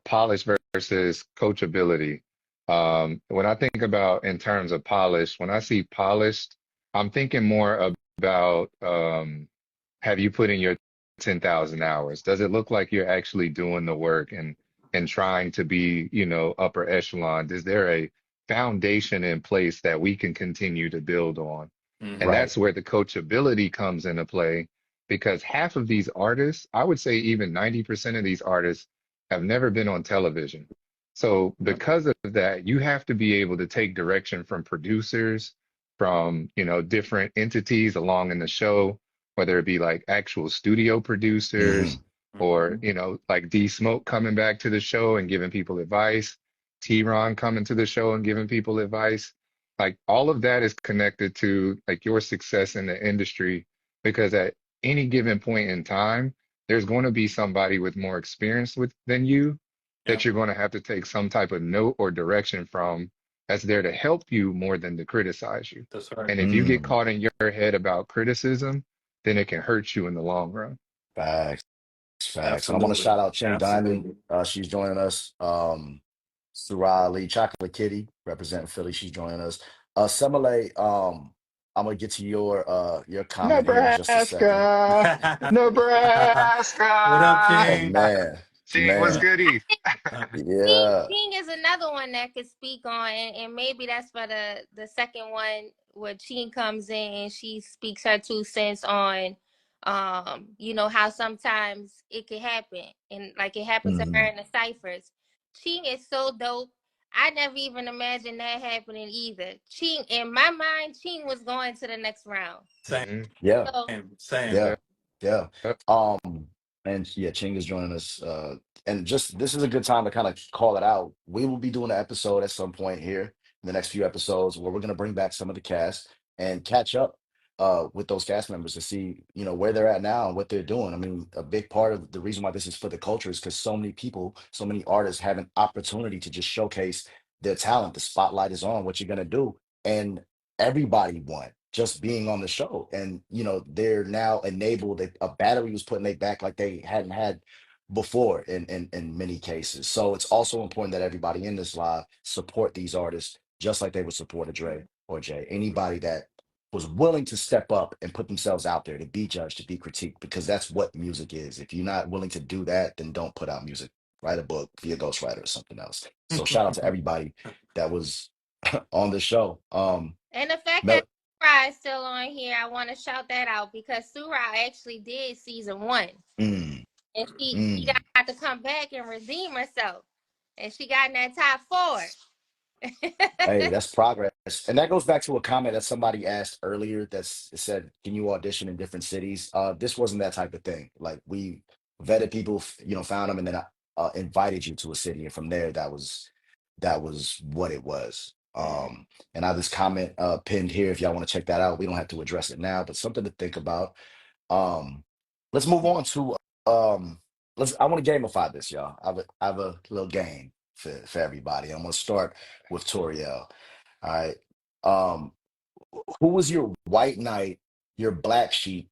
polish versus coachability. When I think about in terms of polish, when I see polished, I'm thinking more about have you put in your 10,000 hours? Does it look like you're actually doing the work and trying to be, upper echelon? Is there a foundation in place that we can continue to build on? And Hmm. Right. that's where the coachability comes into play because half of these artists, I would say even 90% of these artists have never been on television. So Yep. because of that, you have to be able to take direction from producers, from, different entities along in the show, whether it be like actual studio producers Hmm. or, Hmm. like D Smoke coming back to the show and giving people advice, T-Ron coming to the show and giving people advice. Like all of that is connected to like your success in the industry because at any given point in time, there's going to be somebody with more experience than you that Yep. you're going to have to take some type of note or direction from that's there to help you more than to criticize you. That's right. And if you get Mm. caught in your head about criticism, then it can hurt you in the long run. Facts. Facts. And I want to Absolutely. shout out Ching Diamond. Absolutely. She's joining us. Surah Ali, Chocolate Kitty, representing Philly. She's joining us. Semele, I'm gonna get to your comment here in just a second. Nebraska, What up, Nebraska. Oh King? man, Seeing what's man. goody. Yeah. Ching is another one that could speak on, and maybe that's for the second one where Ching comes in and she speaks her 2 cents on, how sometimes it can happen, and like it happened to her Mhm. in the ciphers. Ching is so dope. I never even imagined that happening either. Ching, in my mind, Ching was going to the next round. Same. Hmm. Yeah. So Same. Yeah. Yeah. Yeah. Yep. And yeah, Ching is joining us. And just this is a good time to kind of call it out. We will be doing an episode at some point here in the next few episodes where we're gonna bring back some of the cast and catch up with those cast members to see, where they're at now and what they're doing. I mean, a big part of the reason why this is for the culture is because so many people, so many artists have an opportunity to just showcase their talent. The spotlight is on what you're gonna do. And everybody won just being on the show. And they're now enabled. A battery was put in their back like they hadn't had before in many cases. So it's also important that everybody in this live support these artists just like they would support a Dre or Jay. Anybody that was willing to step up and put themselves out there to be judged, to be critiqued, because that's what music is. If you're not willing to do that, then don't put out music. Write a book, be a ghostwriter or something else. So shout out to everybody that was on the show. and the fact that Mel- Surah is still on here, I want to shout that out because Surah actually did season 1. mm, And she mm. got to come back and redeem herself. And she got in that top 4. Hey, that's progress. And that goes back to a comment that somebody asked earlier it said, can you audition in different cities? This wasn't that type of thing. Like we vetted people, found them and then invited you to a city. And from there, that was what it was. Mhm. And I have this comment pinned here if y'all want to check that out. We don't have to address it now, but something to think about. Um, let's move on to um I want to gamify this, y'all. I have a little game for everybody. I'm gonna start with Toriel. All right. Um, who was your white knight, your black sheep,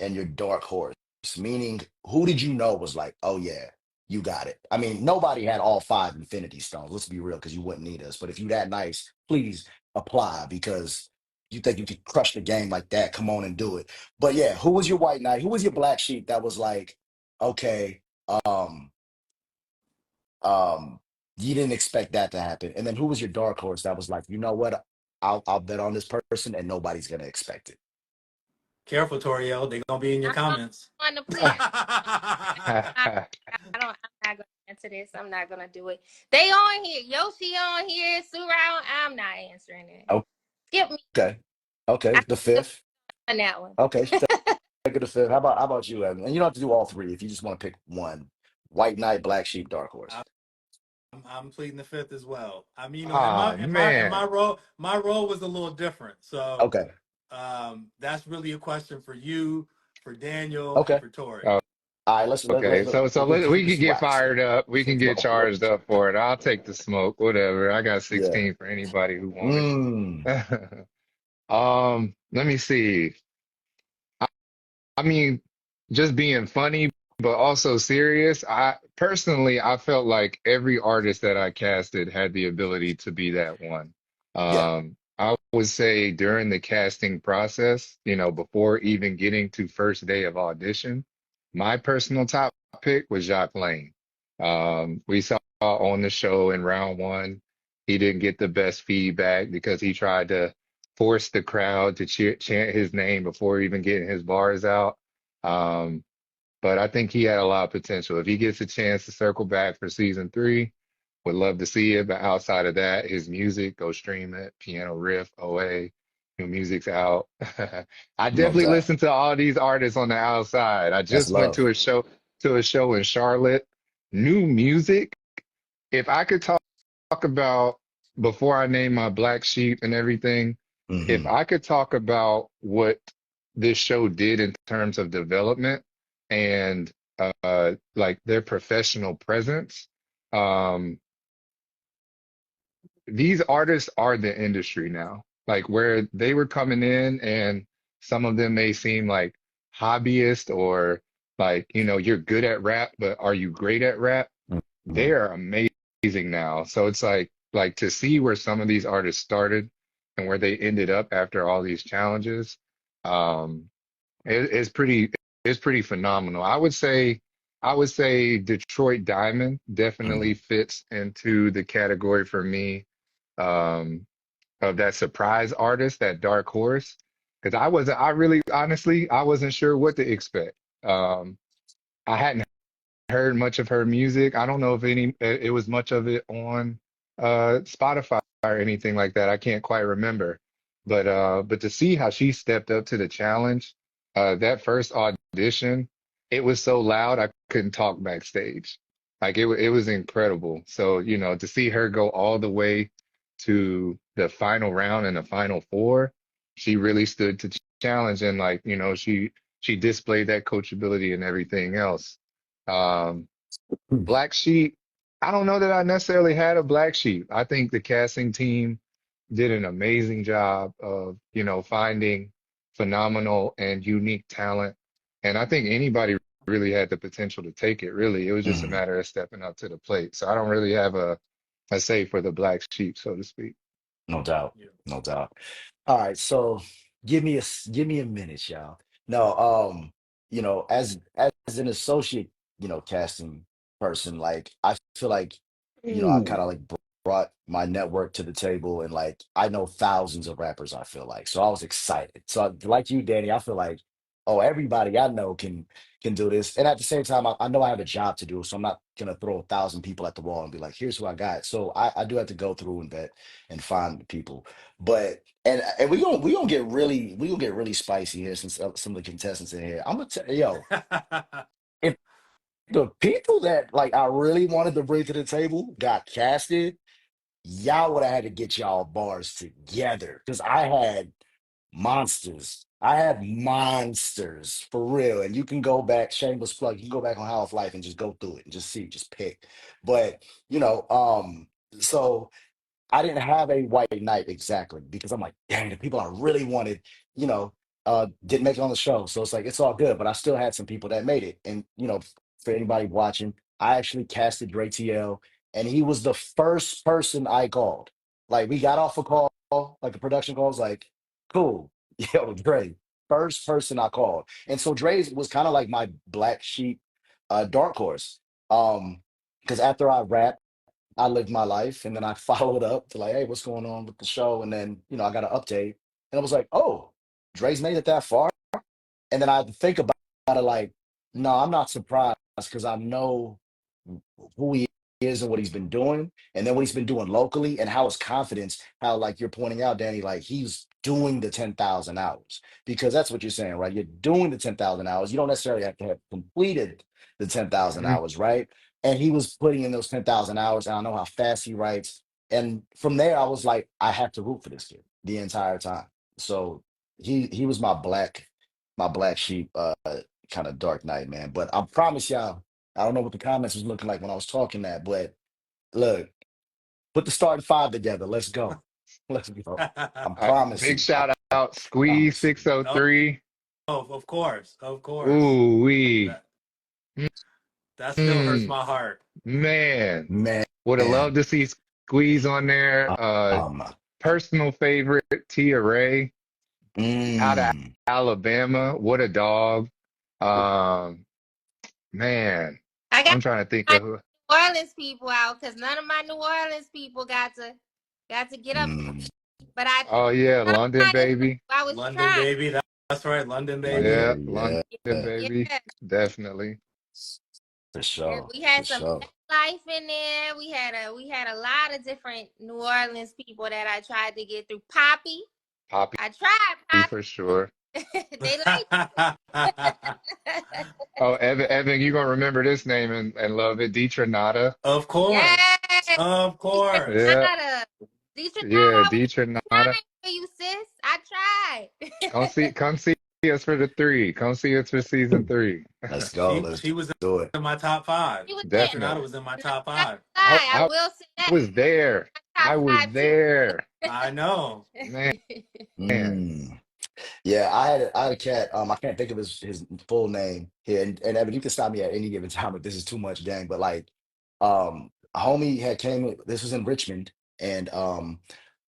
and your dark horse? Meaning, who did you know was like, oh yeah. you got it. I mean, nobody had all 5 Infinity Stones. Let's be real, because you wouldn't need us. But if you that nice, please apply, because you think you could crush the game like that. Come on and do it. But yeah, who was your white knight? Who was your black sheep that was like, okay, um, um, you didn't expect that to happen? And then who was your dark horse that was like, you know what? I'll bet on this person and nobody's gonna expect it. Careful, Toriel. They're gonna be in your I'm comments. on the please. I'm not gonna answer this. I'm not gonna do it. They on here. Yoshi on here. Surround. I'm not answering it. Oh, Skip me. okay. Okay. I The fifth. on that one. Okay. Take it to fifth. How about you, Evan? And you don't have to do all three if you just want to pick one. White knight, black sheep, dark horse. I'm pleading the fifth as well. I mean, in Oh my man. role, my role was a little different. So Okay. that's really a question for you, for Daniel, and Okay. for Tori. Oh, All right. okay. We can Let's get wax. fired up. We can get charged up for it. I'll take the smoke. Whatever. I got Yeah. 16 for anybody who want Mm. it. Let me see. I mean, just being funny, but also serious. I felt like every artist that I casted had the ability to be that one. Yeah. I would say during the casting process, before even getting to first day of audition, my personal top pick was Jacques Lane. We saw on the show in round one, he didn't get the best feedback because he tried to force the crowd to chant his name before even getting his bars out. Um, but I think he had a lot of potential. If he gets a chance to circle back for season three, would love to see it. But outside of that, his music, go stream it. Piano Riff, OA, new music's out. I No definitely doubt. listen to all these artists on the outside. I That's just went love. to a show in Charlotte. New music. If I could talk about before I name my black sheep and everything, if Hmm. I could talk about what this show did in terms of development and like their professional presence, um, these artists are the industry now. Like where they were coming in, and some of them may seem like hobbyists or like, you're good at rap, but are you great at rap? They Hmm. are amazing now. So it's like to see where some of these artists started and where they ended up after all these challenges, um, it's pretty phenomenal. I would say Detroit Diamond Hmm. definitely fits into the category for me, um, of that surprise artist, that dark horse. Because I really honestly, I wasn't sure what to expect. I hadn't heard much of her music. I don't know if it was much of it on Spotify or anything like that. I can't quite remember. But to see how she stepped up to the challenge, that first audition, it was so loud I couldn't talk backstage. Like it was incredible. So, to see her go all the way to the final round and the final four, she really stood to challenge, and like, she displayed that coachability and everything else. Um, Black Sheep, I don't know that I necessarily had a black sheep. I think the casting team did an amazing job of, finding phenomenal and unique talent. And I think anybody really had the potential to take it, really. It was just a Hmm. matter of stepping up to the plate. So I don't really have a say for the black sheep, so to speak. No doubt. Yeah. No doubt. All right, so give me a minute, y'all. No, as an associate, casting person, like I feel like, I kind Ooh. of like brought my network to the table, and like I know thousands of rappers, I feel like. So I was excited. So like you, Danny, I feel like, oh, everybody I know can do this. And at the same time, I know I have a job to do, so I'm not gonna throw 1,000 people at the wall and be like, here's who I got. So I do have to go through and vet and find the people. But and we gonna get really spicy here, since some of the contestants in here. I'm gonna tell yo, if the people that like I really wanted to bring to the table got casted, y'all would have had to get y'all bars together, because I had monsters for real. And you can go back, shameless plug, you can go back on How of Life and just go through it and just see, just pick. But so I didn't have a white knight exactly, because I'm like, dang, the people I really wanted, you know, didn't make it on the show. So it's like, it's all good. But I still had some people that made it. And, for anybody watching, I actually casted Dre TL, and he was the first person I called. Like we got off a call, like the production calls, like, cool, yo, Dre, first person I called. And so Dre was kind of like my black sheep, dark horse. Because after I rapped, I lived my life, and then I followed up to like, hey, what's going on with the show? And then I got an update, and I was like, oh, Dre's made it that far. And then I had to think about it like, no, I'm not surprised because I know who he is and what he's been doing, and then what he's been doing locally and how his confidence, how like you're pointing out, Danny, like he's doing the 10,000 hours because that's what you're saying, right? You're doing the 10,000 hours. You don't necessarily have to have completed the 10,000 Mhm. hours, right? And he was putting in those 10,000 hours. And I know how fast he writes. And from there, I was like, I have to root for this kid the entire time. So he was my black sheep, kind of dark night, man. But I promise y'all, I don't know what the comments was looking like when I was talking that, but look, put the starting five together. Let's go. Let's go. I'm Big promising. I shout out, Squeeze promise you. 603. Oh, of course, of course. Ooh wee. That that still hurts Mm, my heart. man. Man. Would have loved to see Squeeze on there. Um, Personal favorite, Tia Ray out of mm, Alabama. What a dog. Um, man, I got I'm trying to think my of who. New Orleans people out because none of my New Orleans people got to get up. mm, But I Oh yeah, London tried. baby. I was London trying. baby, that's right, London London, baby. Yeah, baby. London Yeah, baby. Yeah, Definitely. for yeah, sure. we had For some sure. life in there. We had a lot of different New Orleans people that I tried to get through. Poppy, Poppy I tried for sure. Poppy. They like Oh, Evan, you gonna remember this name and love it. Dietra Nada. Of course, yes, of Dietrich course. Yeah, Nada. Dietrich Nada, yeah, I was Dietra Nada. trying for you, sis. I Come see us for the three. Come see us for season 3. Let's go. She Let's she was do it. in my top five. He was there. Dietrich Nada Definitely. was in my Not, top not five. I, lie. I I will say that. was there. Top I was five too. there. I know. Man. Mm. Yeah, I had a cat. I can't think of his full name here. And Evan, you can stop me at any given time if this is too much, gang. But like, a homie had came. This was in Richmond, and a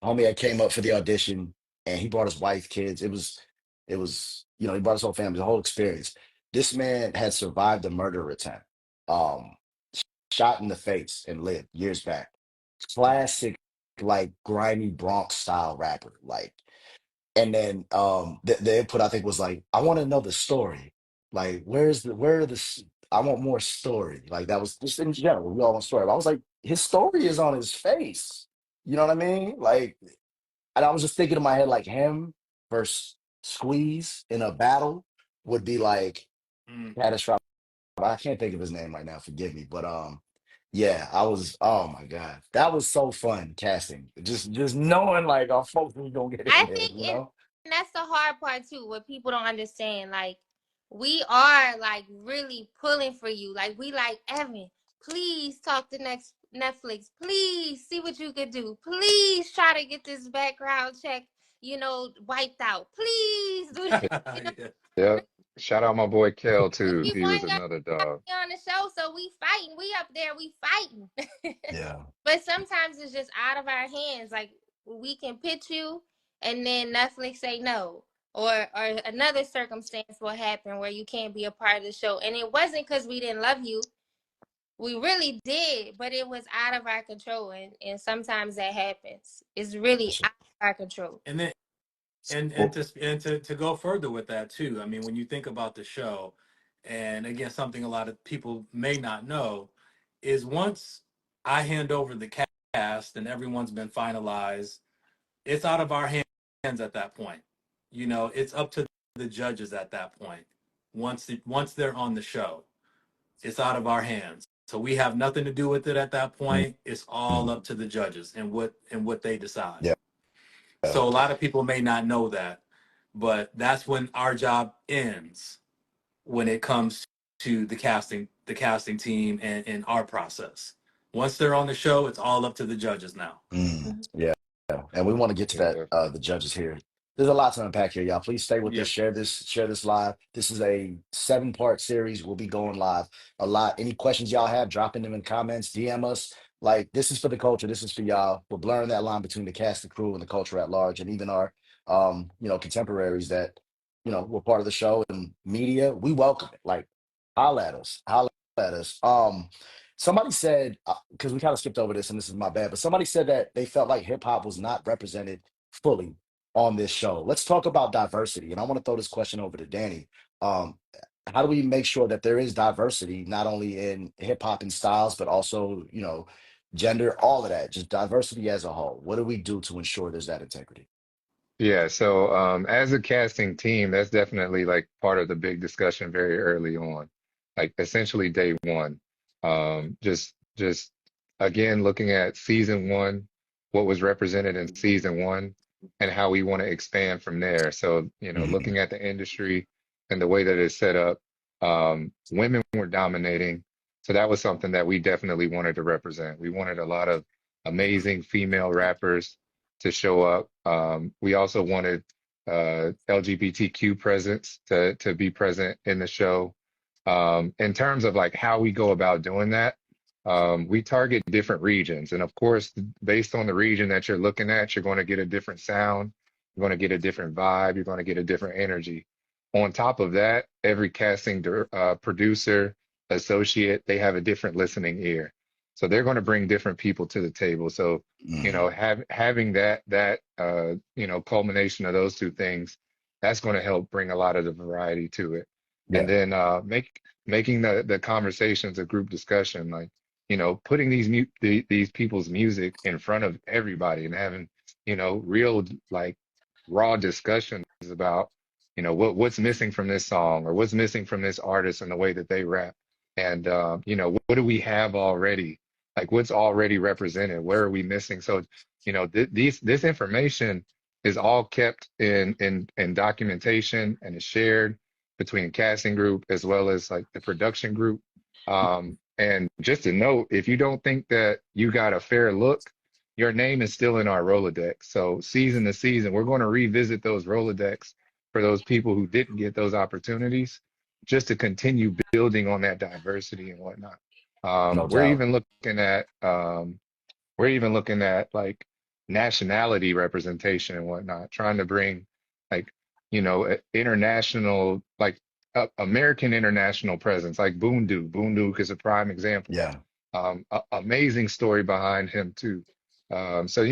homie had came up for the audition, and he brought his wife, kids. It was he brought his whole family, the whole experience. This man had survived a murder attempt, um, shot in the face and lived years back. Classic, like grimy Bronx style rapper, like. And then the input I think was like, I want to know the story. Like, where are I want more story. Like that was just in general. We all want story. But I was like, his story is on his face. You know what I mean? Like, and I was just thinking in my head, like him versus Squeeze in a battle would be like Mm. catastrophic. I can't think of his name right now, forgive me. But yeah, I was, oh my God. That was so fun casting. Just knowing like our folks was gonna get in I there, think, you and know? that's the hard part too, what people don't understand. Like, we are like really pulling for you. Like, we like Evan. Please talk to next Netflix. Please see what you could do. Please try to get this background check, wiped out. Please do this. You know, Yeah. Yep. Shout out my boy Kel too. we He was want y'all another dog. on the show, so we fighting. We up there, we fighting. Yeah. But sometimes it's just out of our hands. Like, we can pitch you, and then Netflix say no, or another circumstance will happen where you can't be a part of the show. And it wasn't because we didn't love you. We really did, but it was out of our control, and sometimes that happens. It's really out of our control. And then and Well, to go further with that too. I mean, when you think about the show, and again, something a lot of people may not know is once I hand over the cast and everyone's been finalized, it's out of our hands at that point. It's up to the judges at that point. Once they're on the show, it's out of our hands. So we have nothing to do with it at that mm, point. It's all mm, up to the judges and what they decide. yeah. So a lot of people may not know that, but that's when our job ends when it comes to the casting team and our process. Once they're on the show, it's all up to the judges now. Yeah. Yeah. And we want to get to that, Yeah. the judges here There's a lot to unpack here, y'all. Please stay with Yeah. us. Share this live. This is a 7-part series. We'll be going live a lot. Any questions y'all have, dropping them in comments, DM us. Like, this is for the culture. This is for y'all. We're blurring that line between the cast and crew and the culture at large, and even our contemporaries that, were part of the show and media. We welcome it. Like, holla at us. Holla at us. Somebody said, because we kind of skipped over this, and this is my bad, but somebody said that they felt like hip hop was not represented fully on this show. Let's talk about diversity. And I want to throw this question over to Danny. Um, how do we make sure that there is diversity, not only in hip hop and styles, but also, gender, all of that, just diversity as a whole? What do we do to ensure there's that integrity? Yeah, so as a casting team, that's definitely like part of the big discussion very early on, like essentially day one. Just again looking at season one, what was represented in season one, and how we want to expand from there. So, Mhm. looking at the industry and the way that it's set up, women were dominating. So that was something that we definitely wanted to represent. We wanted a lot of amazing female rappers to show up. We also wanted LGBTQ presence to be present in the show. In terms of like how we go about doing that, we target different regions, and of course, based on the region that you're looking at, you're going to get a different sound, you're going to get a different vibe, you're going to get a different energy. On top of that, every producer, associate, they have a different listening ear, so they're going to bring different people to the table. So Mhm. having that culmination of those two things, that's going to help bring a lot of the variety to it. And Yeah, then making the conversations a group discussion, like, putting these people's music in front of everybody and having, real like raw discussions about, what's missing from this song or what's missing from this artist and the way that they rap. And what do we have already? Like, what's already represented? Where are we missing? So, this information is all kept in documentation and is shared between casting group as well as like the production group. And just to note, if you don't think that you got a fair look, your name is still in our Rolodex. So season to season, we're going to revisit those Rolodex for those people who didn't get those opportunities, just to continue building on that diversity and whatnot. no We're doubt. even looking at like nationality representation and whatnot, trying to bring like, international, like American international presence, like Boondook. Boondook is a prime example. Yeah, Amazing story behind him too. So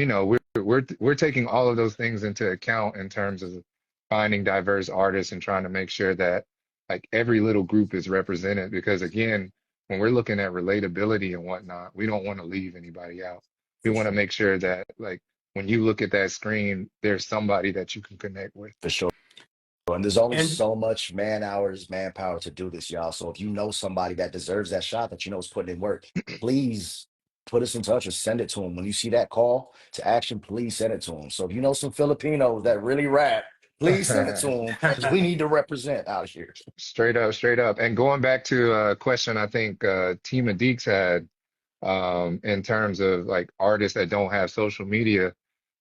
we're taking all of those things into account in terms of finding diverse artists and trying to make sure that like every little group is represented, because again, when we're looking at relatability and whatnot, we don't want to leave anybody out. We for want to sure. make sure that like when you look at that screen, there's somebody that you can connect with. For sure. And there's only And so much man hours, manpower to do this, y'all. So if you know somebody that deserves that shot, that is putting in work, please put us in touch or send it to them. When you see that call to action, please send it to them. So if you know some Filipinos that really rap, please send it to them, because we need to represent out here. Straight up, straight up. And going back to a question I think Tima Deeks had, in terms of like artists that don't have social media,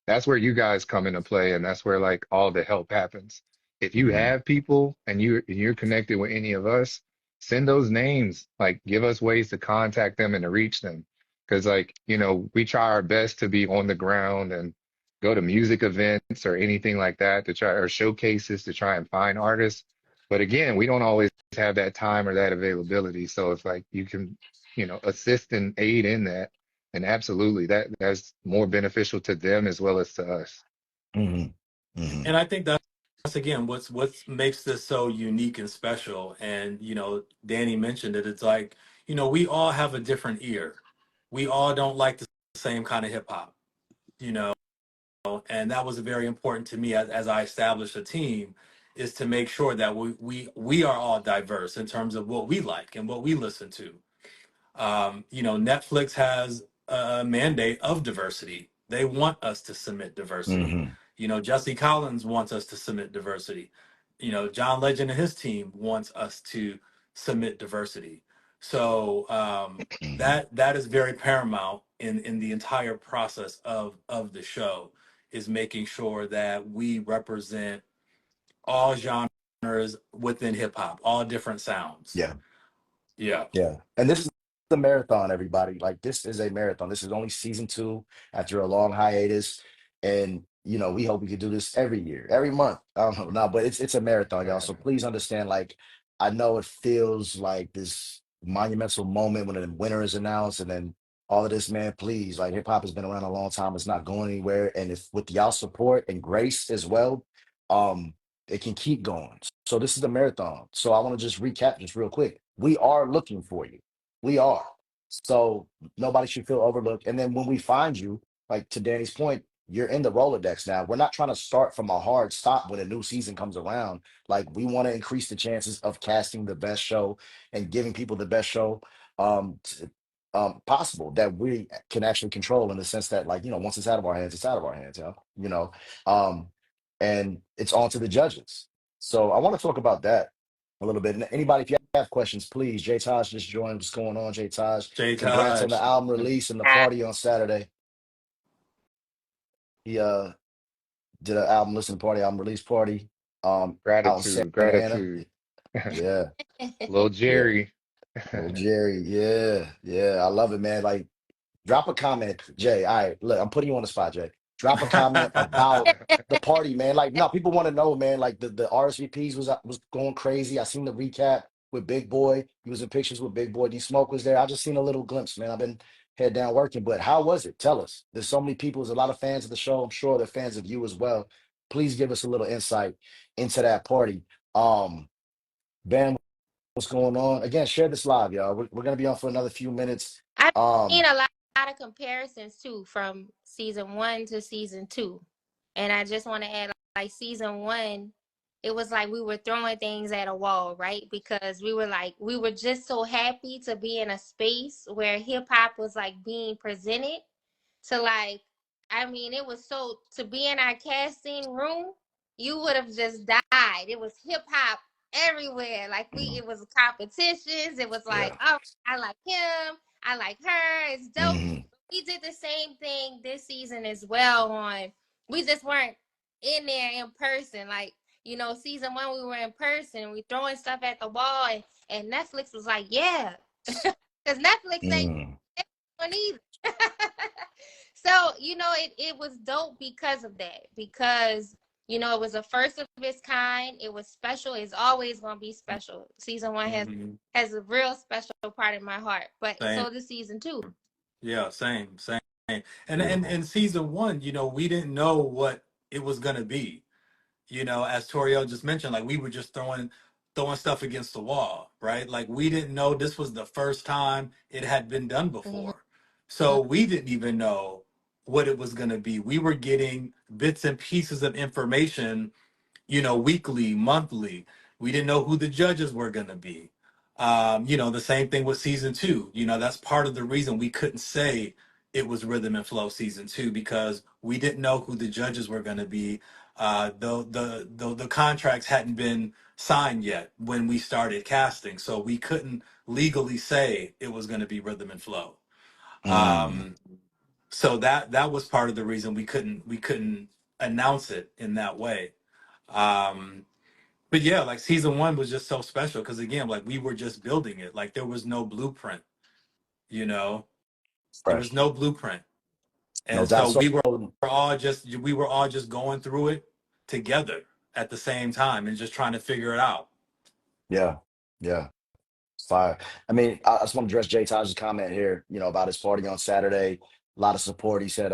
that's where you guys come into play, and that's where like all the help happens. If you Mhm. have people and you're connected with any of us, send those names. Like, give us ways to contact them and to reach them. Because like, we try our best to be on the ground and go to music events or anything like that to try, or showcases to try and find artists. But again, we don't always have that time or that availability. So if like you can, assist and aid in that, and absolutely, that's more beneficial to them as well as to us. Mhm. Mhm. and I think that's again what makes this so unique and special. And Danny mentioned it. It's like, we all have a different ear. We all don't like the same kind of hip hop, you know. And that was very important to me as I established a team, is to make sure that we are all diverse in terms of what we like and what we listen to. Netflix has a mandate of diversity. They want us to submit diversity. Mhm. Jesse Collins wants us to submit diversity. John Legend and his team wants us to submit diversity. So Mhm. that is very paramount in the entire process of the show. is making sure that we represent all genres within hip hop, all different sounds. Yeah. Yeah. Yeah. And this is the marathon, everybody. Like this is a marathon. This is only season 2 after a long hiatus. And we hope we can do this every year, every month. I don't know. No, but it's a marathon, y'all. So please understand, like, I know it feels like this monumental moment when the winner is announced and then all of this, man. Please, like hip hop has been around a long time. It's not going anywhere. And if with y'all support and grace as well, um, it can keep going. So this is the marathon. So I want to just recap just real quick. We are looking for you. We are. So nobody should feel overlooked. And then when we find you, like to Danny's point, you're in the Rolodex now. We're not trying to start from a hard stop when a new season comes around. Like we want to increase the chances of casting the best show and giving people the best show possible that we can actually control in the sense that, like, once it's out of our hands, it's out of our hands, um, and it's on to the judges. So I want to talk about that a little bit. And anybody, if you have questions, please. Jay Taj just joined. What's going on, Jay Taj? Jay Congrats on Taj. the album release and the party on Saturday. He did an album listen party, album release party out in Gratitude, Santa Ana. gratitude. Yeah, Little yeah. Jerry. Little Jerry. Yeah, yeah. I love it, man. Like, drop a comment, Jay. All right, look, I'm putting you on the spot, Jay. Drop a comment about the party, man. Like, no, people want to know, man. Like the RSVPs was going crazy. I seen the recap with Big Boy. He was in pictures with Big Boy. D Smoke was there. I just seen a little glimpse, man. I've been head down working, but how was it? Tell us. There's so many people. There's a lot of fans of the show. I'm sure they're fans of you as well. Please give us a little insight into that party. Ben, what's going on? Again, share this live, y'all. We're gonna be on for another few minutes. I've seen Um, a lot of comparisons too from season 1 to season 2. And I just want to add, like season 1, it was like we were throwing things at a wall, right? Because we were just so happy to be in a space where hip hop was like being presented to like, I mean, it was so, to be in our casting room, you would have just died. It was hip hop everywhere. Like mhm, it was competitions. It was like, yeah. oh, I like him. I like her. It's dope. Hmm. We did the same thing this season as well. We just weren't in there in person. Like, season 1, we were in person. We throwing stuff at the wall, and Netflix was like, yeah, because Netflix ain't Mm, one either. So, it was dope because of that. Because, it was a first of its kind. It was special. It's always gonna be special. Season 1 Mhm. has a real special part in my heart. But Same. so does season 2. Yeah, same. And beautiful. season 1, we didn't know what it was gonna be. As Toriel just mentioned, like we were just throwing stuff against the wall, right? Like we didn't know this was the first time it had been done Mm-hmm. before. So we didn't even know what it was gonna be. We were getting bits and pieces of information, weekly, monthly. We didn't know who the judges were going to be. The same thing with season 2. That's part of the reason we couldn't say it was Rhythm and Flow season 2 because we didn't know who the judges were going to be. The contracts hadn't been signed yet when we started casting, so we couldn't legally say it was going to be Rhythm and Flow. Mm, Um, so that was part of the reason we couldn't announce it in that way. Um, but yeah, like season 1 was just so special because again, like we were just building it. Like there was no blueprint, you know, there was fresh. no blueprint, No and doubt. so So we were all just going through it together at the same time and just trying to figure it out. yeah, yeah. Fire. I mean, I just want to address Jay Taj's comment here, about his party on Saturday. A lot of support. He said,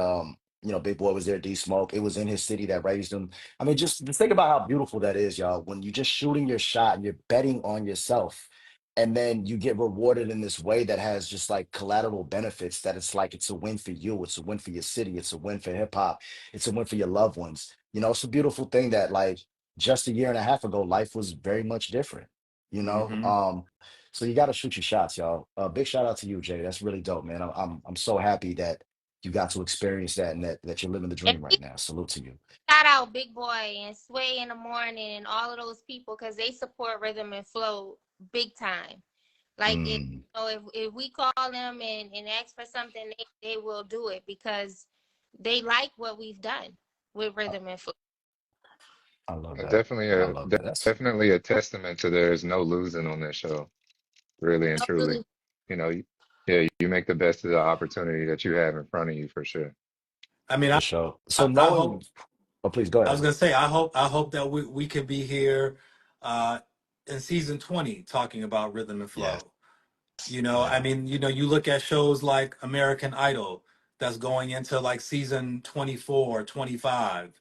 Big Boy was there, D Smoke. It was in his city that raised him. I mean, just think about how beautiful that is, y'all. When you're just shooting your shot and you're betting on yourself, and then you get rewarded in this way that has just like collateral benefits, that it's like it's a win for you, it's a win for your city, it's a win for hip hop, it's a win for your loved ones. It's a beautiful thing that like just a year and a half ago, life was very much different, you know? Hmm. Um, so you got to shoot your shots, y'all. Big shout out to you, Jay. That's really dope, man. I'm so happy that you got to experience that and that you're living the And dream we right now. Salute to you. shout out Big Boy and Sway in the morning and all of those people because they support Rhythm and Flow big time. Like Mm, if we call them and ask for something, they will do it because they like what we've done. with rhythm and flow. I love that. Definitely I a love that. That's definitely a testament to there's no losing on this show, really and truly. Totally. You know, yeah, you make the best of the opportunity that you have in front of you for sure. I mean, for sure. So I knowing, hope oh, please go I was ahead. gonna say I hope that we could be here uh, in season 20 talking about rhythm and Yes. flow. You know, I Yeah. mean, you look at shows like American Idol that's going into like season 24, 25.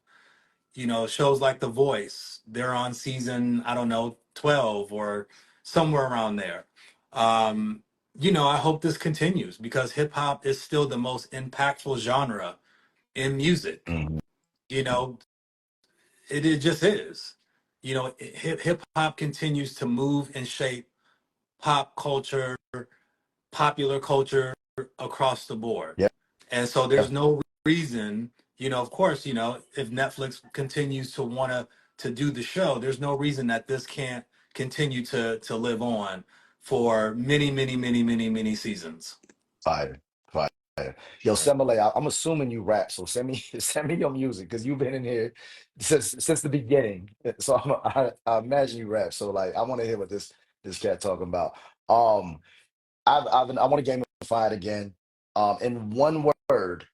Shows like The Voice, they're on season, I don't know, 12 or somewhere around there. Um, I hope this continues because hip hop is still the most impactful genre in music. Mhm. You know, it just is. Hip hop continues to move and shape pop culture, popular culture across the board. Yeah. And so there's no reason, of course, if Netflix continues to want to do the show, there's no reason that this can't continue to live on for many, many, many, many, many seasons. Fire. Fire. Yo, Sure. Semele, I'm assuming you rap, so send me send me your music because you've been in here since the beginning. So I imagine you rap. So like I want to hear what this cat talking about. Um, I want to gamify it again. In one word,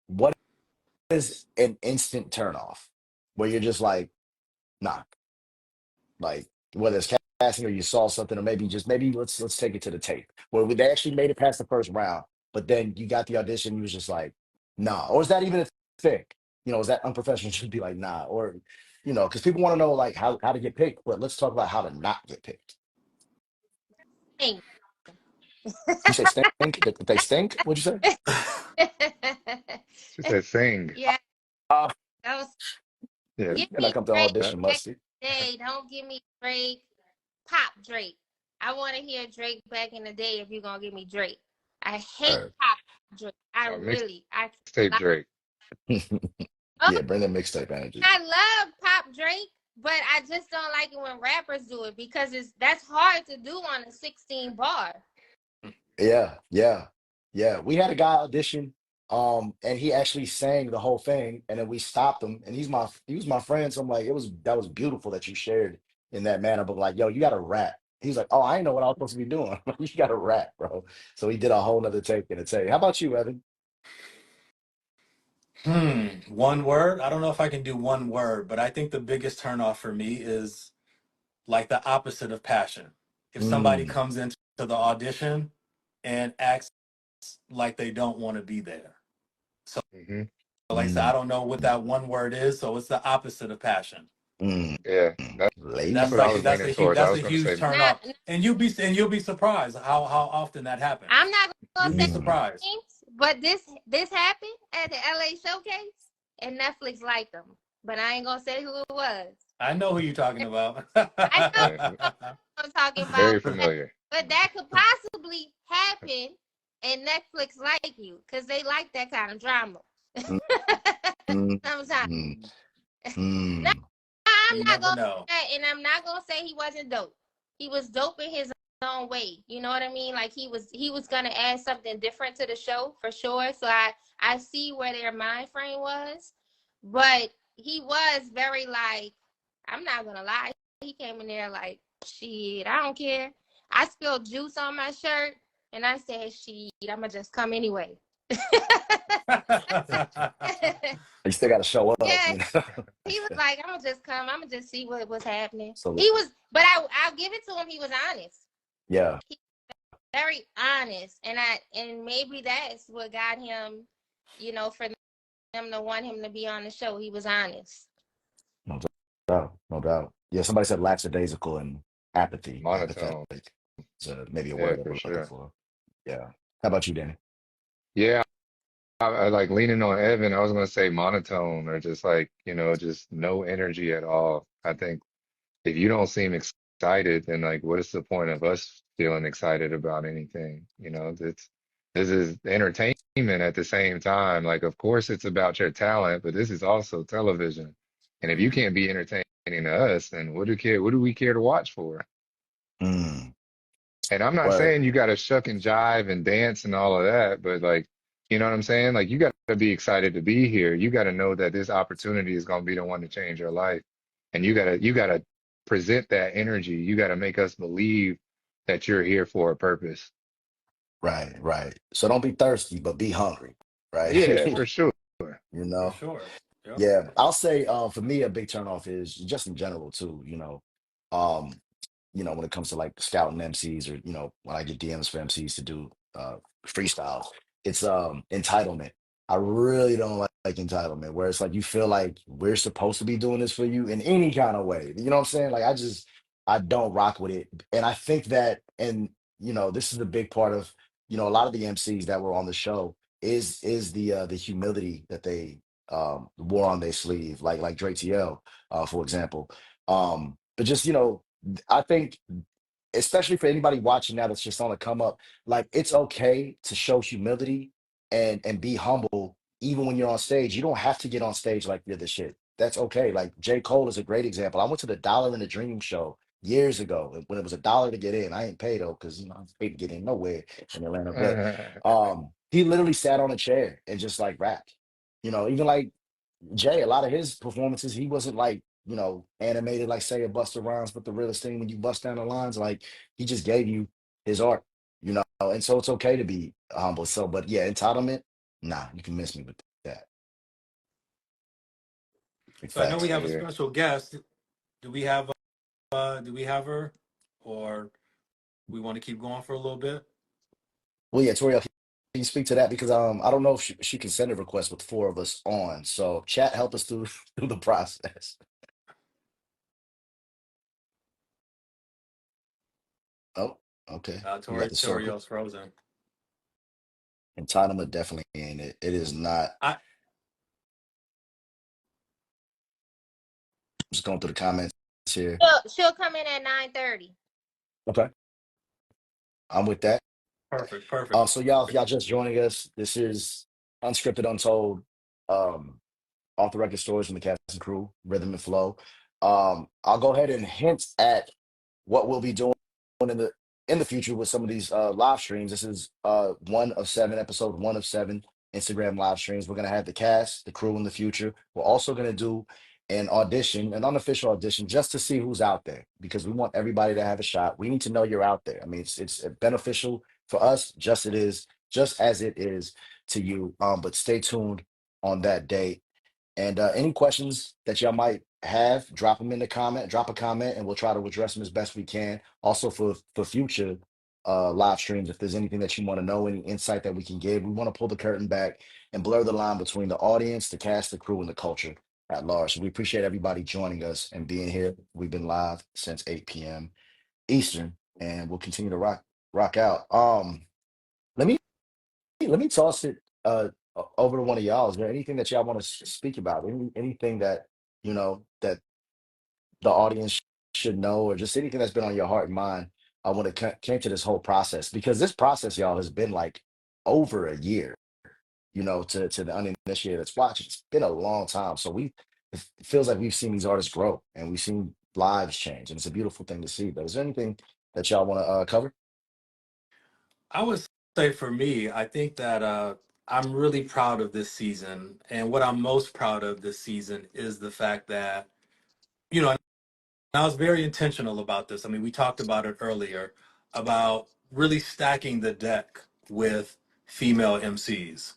what is an instant turn off where you're just like, nah, like whether it's casting or you saw something or maybe let's take it to the tape where they actually made it past the first round, but then you got the audition, you was just like, nah, or is that even a thing? Is that unprofessional? Should be like, nah, or because people want to know like how to get picked, but let's talk about how to not get picked. Thank You say stink? That they stink? What'd you say? She said sing. Yeah, Uh, that was. Yeah, Give and I me come to Drake audition, that back musty. in the day. Don't give me Drake. Pop Drake. I want to hear Drake back in the day if you're going to give me Drake. I hate Or Pop Drake. I mixtape Drake. oh, yeah, bring that mixtape energy. I love Pop Drake, but I just don't like it when rappers do it because that's hard to do on a 16 bar. Yeah, yeah, yeah. We had a guy audition, and he actually sang the whole thing, and then we stopped him, and he was my friend. So I'm like, that was beautiful that you shared in that manner. But like, yo, you got to rap. He's like, oh, I didn't know what I was supposed to be doing. You got to rap, bro. So he did a whole nother take in a take. How about you, Evan? One word. I don't know if I can do one word, but I think the biggest turnoff for me is like the opposite of passion. If somebody Mm, comes into the audition and acts like they don't want to be there. So, Hmm. like I said, I mm, don't know what that one word is, so it's the opposite of passion. mm, Yeah, that's That's what I like was lazy. that's a leaning huge towards. I that's was a going to huge say, turn Not, off, and you'll be surprised how often that I'm happens. not going You'll to be say Mm, surprised. names, but this happened at the LA Showcase, and Netflix liked them. But I ain't going to say who it was. I know who you're talking about. I know yeah, who I'm talking about, very familiar. but that could possibly happen, and Netflix like you because they like that kind of drama. mm, mm, Sometimes. mm, No, mm. I'm You not never gonna know. say that, and I'm not gonna say he wasn't dope. He was dope in his own way. You know what I mean? Like he was gonna add something different to the show for sure. So I see where their mind frame was, but he was very like, I'm not gonna lie. He came in there like, shit, I don't care. I spilled juice on my shirt, and I said, shit, I'ma just come anyway. You still got to show up, Yeah, he was like, I'm gonna just come. I'm gonna just see what was happening. So He was, but I'll give it to him. He was honest. yeah, He was very honest, and maybe that's what got him, for them to want him to be on the show. He was honest. no doubt, no doubt. Yeah, somebody said lackadaisical and apathy, Monotone. apathetic. So maybe a Yeah, word that for we're looking sure. for. Yeah. How about you, Danny? Yeah, I like leaning on Evan. I was going to say monotone or just like, just no energy at all. I think if you don't seem excited, then like, what is the point of us feeling excited about anything? This is entertainment at the same time. Like, of course, it's about your talent, but this is also television. And if you can't be entertaining to us, then what do we care to watch for? Mm, And I'm not word. saying you got to shuck and jive and dance and all of that, but like, You know what I'm saying? Like you got to be excited to be here. You got to know that this opportunity is going to be the one to change your life. And you got to present that energy. You got to make us believe that you're here for a purpose. Right, right. So don't be thirsty, but be hungry, right? Yeah, for sure. You For know? sure. Yep. Yeah, I'll say for me a big turnoff is just in general too, um, when it comes to like scouting MCs or, when I get DMs for MCs to do freestyles, it's entitlement. I really don't like entitlement, where it's like you feel like we're supposed to be doing this for you in any kind of way. You know what I'm saying? Like I don't rock with it. And I think that, and this is a big part of, a lot of the MCs that were on the show is the humility that they wore on their sleeve, like Dre TL, for example. But just, I think especially for anybody watching now that's just on the come up, like it's okay to show humility and be humble even when you're on stage. You don't have to get on stage like you're the shit. That's okay. Like J. Cole is a great example. I went to the Dollar and the Dream show years ago when it was $1 to get in. I ain't paid though, because I paid to get in nowhere in Atlanta. But he literally sat on a chair and just like rapped. Even like Jay, a lot of his performances, he wasn't like, animated like say a Busta Rhymes, but the realest thing when you bust down the lines, like he just gave you his art, and so it's okay to be humble. So, but yeah, entitlement, nah, you can miss me with that. Big So I know we facts. have a Yeah. special guest. Do we have her, or we want to keep going for a little bit? Well, yeah, Toriel, can you speak to that? Because I don't know if she can send a request with four of us on. So chat, help us through through the process. Oh, okay. We got the circle. Toriel's frozen. Entitlement definitely ain't it. It is not. I I'm just going through the comments here. She'll come in at 9:30. Okay, I'm with that. Perfect, perfect. So y'all, if y'all just joining us, this is Unscripted Untold, um, off the record stories from the cast and crew, Rhythm and Flow. I'll go ahead and hint at what we'll be doing in the future with some of these live streams. This is one of seven, episode one of seven Instagram live streams. We're gonna have the cast, the crew in the future. We're also gonna do an audition, an unofficial audition, just to see who's out there because we want everybody to have a shot. We need to know you're out there. I mean, it's beneficial for us, just as it is to you. But stay tuned on that day. And any questions that y'all might have, drop them in the comment, drop a comment, and we'll try to address them as best we can. Also for future live streams, if there's anything that you want to know, any insight that we can give, we want to pull the curtain back and blur the line between the audience, the cast, the crew, and the culture at large. So we appreciate everybody joining us and being here. We've been live since 8 p.m. Eastern, and we'll continue to rock out. Let me toss it over to one of y'all. Is there anything that y'all want to speak about? Anything that that the audience should know, or just anything that's been on your heart and mind when it came to this whole process? Because this process, y'all, has been like over a year. To the uninitiated that's watching, it's been a long time. So it feels like we've seen these artists grow and we've seen lives change, and it's a beautiful thing to see. But is there anything that y'all want to cover? I would say for me, I think that I'm really proud of this season, and what I'm most proud of this season is the fact that you know I was very intentional about this. I mean, we talked about it earlier about really stacking the deck with female MCs.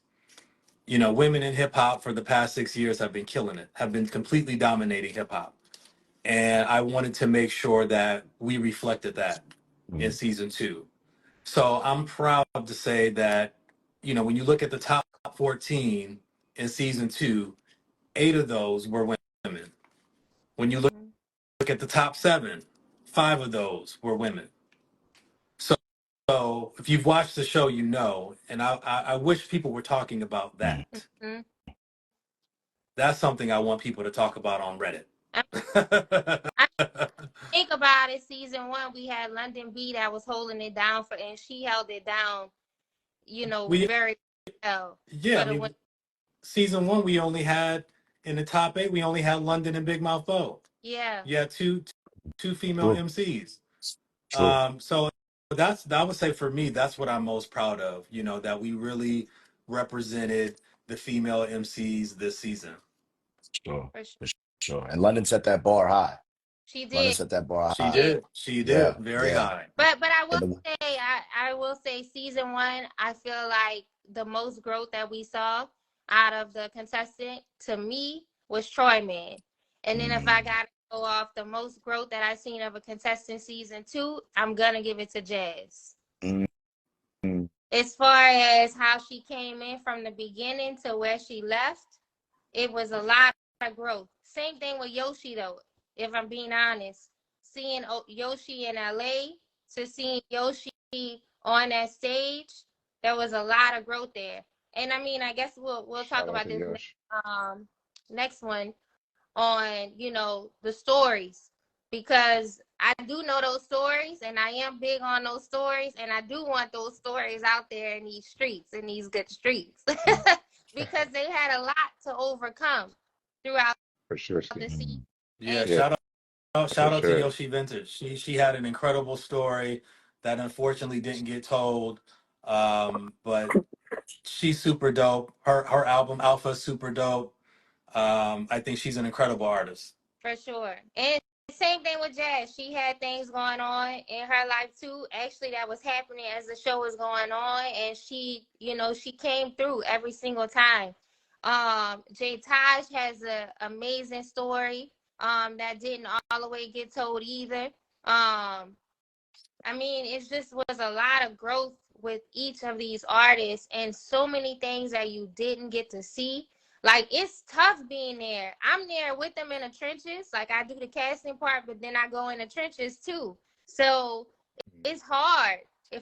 Women in hip hop for the past 6 years have been killing it, have been completely dominating hip hop. And I wanted to make sure that we reflected that in Mhm. season two. So I'm proud to say that, when you look at the top 14 in season two, 8 of those were women. When you Mhm. look at the top 7, 5 of those were women. So, so if you've watched the show, and I wish people were talking about Mhm. that. Mhm. That's something I want people to talk about on Reddit. I I think about it. Season one, we had London B that was holding it down and she held it down, we very well yeah, for I the women. mean, season one we only had in the top 8 we only had London and Big Mouth Bo. Yeah. Yeah, two female True. MCs. True. So I would say for me that's what I'm most proud of. That we really represented the female MCs this season. Sure, For sure. for sure. And London set that bar high. She London did. set that bar She high. did. She Yeah, did. Very yeah. high. But I will And the say, I will say season one, I feel like the most growth that we saw out of the contestant to me was Troy Man. And then if I gotta go off the most growth that I've seen of a contestant season two, I'm gonna give it to Jazz. mm, mm, As far as how she came in from the beginning to where she left, it was a lot of growth. Same thing with Yoshi though, if I'm being honest. Seeing Yoshi in LA to seeing Yoshi on that stage, there was a lot of growth there. And I mean, I guess we'll talk Shout out about to this Yosh. next one on, you know, the stories, because I do know those stories and I am big on those stories, and I do want those stories out there in these streets, in these good streets. Because they had a lot to overcome throughout For sure, the Ski. season. Yeah, Yeah, for shout out to sure. Yoshi Vintage. She had an incredible story that unfortunately didn't get told. But she's super dope. Her album Alpha is super dope. I think she's an incredible artist. For sure. And same thing with Jazz. She had things going on in her life too. Actually, that was happening as the show was going on, and she, you know, she came through every single time. Jay Taj has an amazing story that didn't all the way get told either. I mean, it just was a lot of growth with each of these artists, and so many things that you didn't get to see. Like, it's tough being there. I'm there with them in the trenches. Like, I do the casting part, but then I go in the trenches too. So it's hard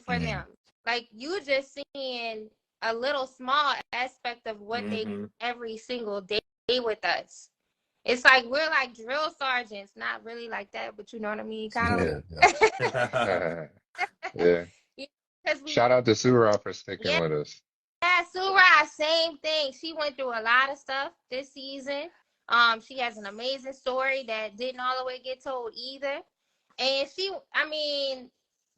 for mm, them. Like, you just seeing a little small aspect of what they do every single day with us. It's like we're like drill sergeants, not really like that, but you know what I mean, kind of. yeah, Yeah. Because we, Shout out to Surah for sticking yeah, with us. Surah, same thing. She went through a lot of stuff this season. She has an amazing story that didn't all the way get told either. And she, I mean,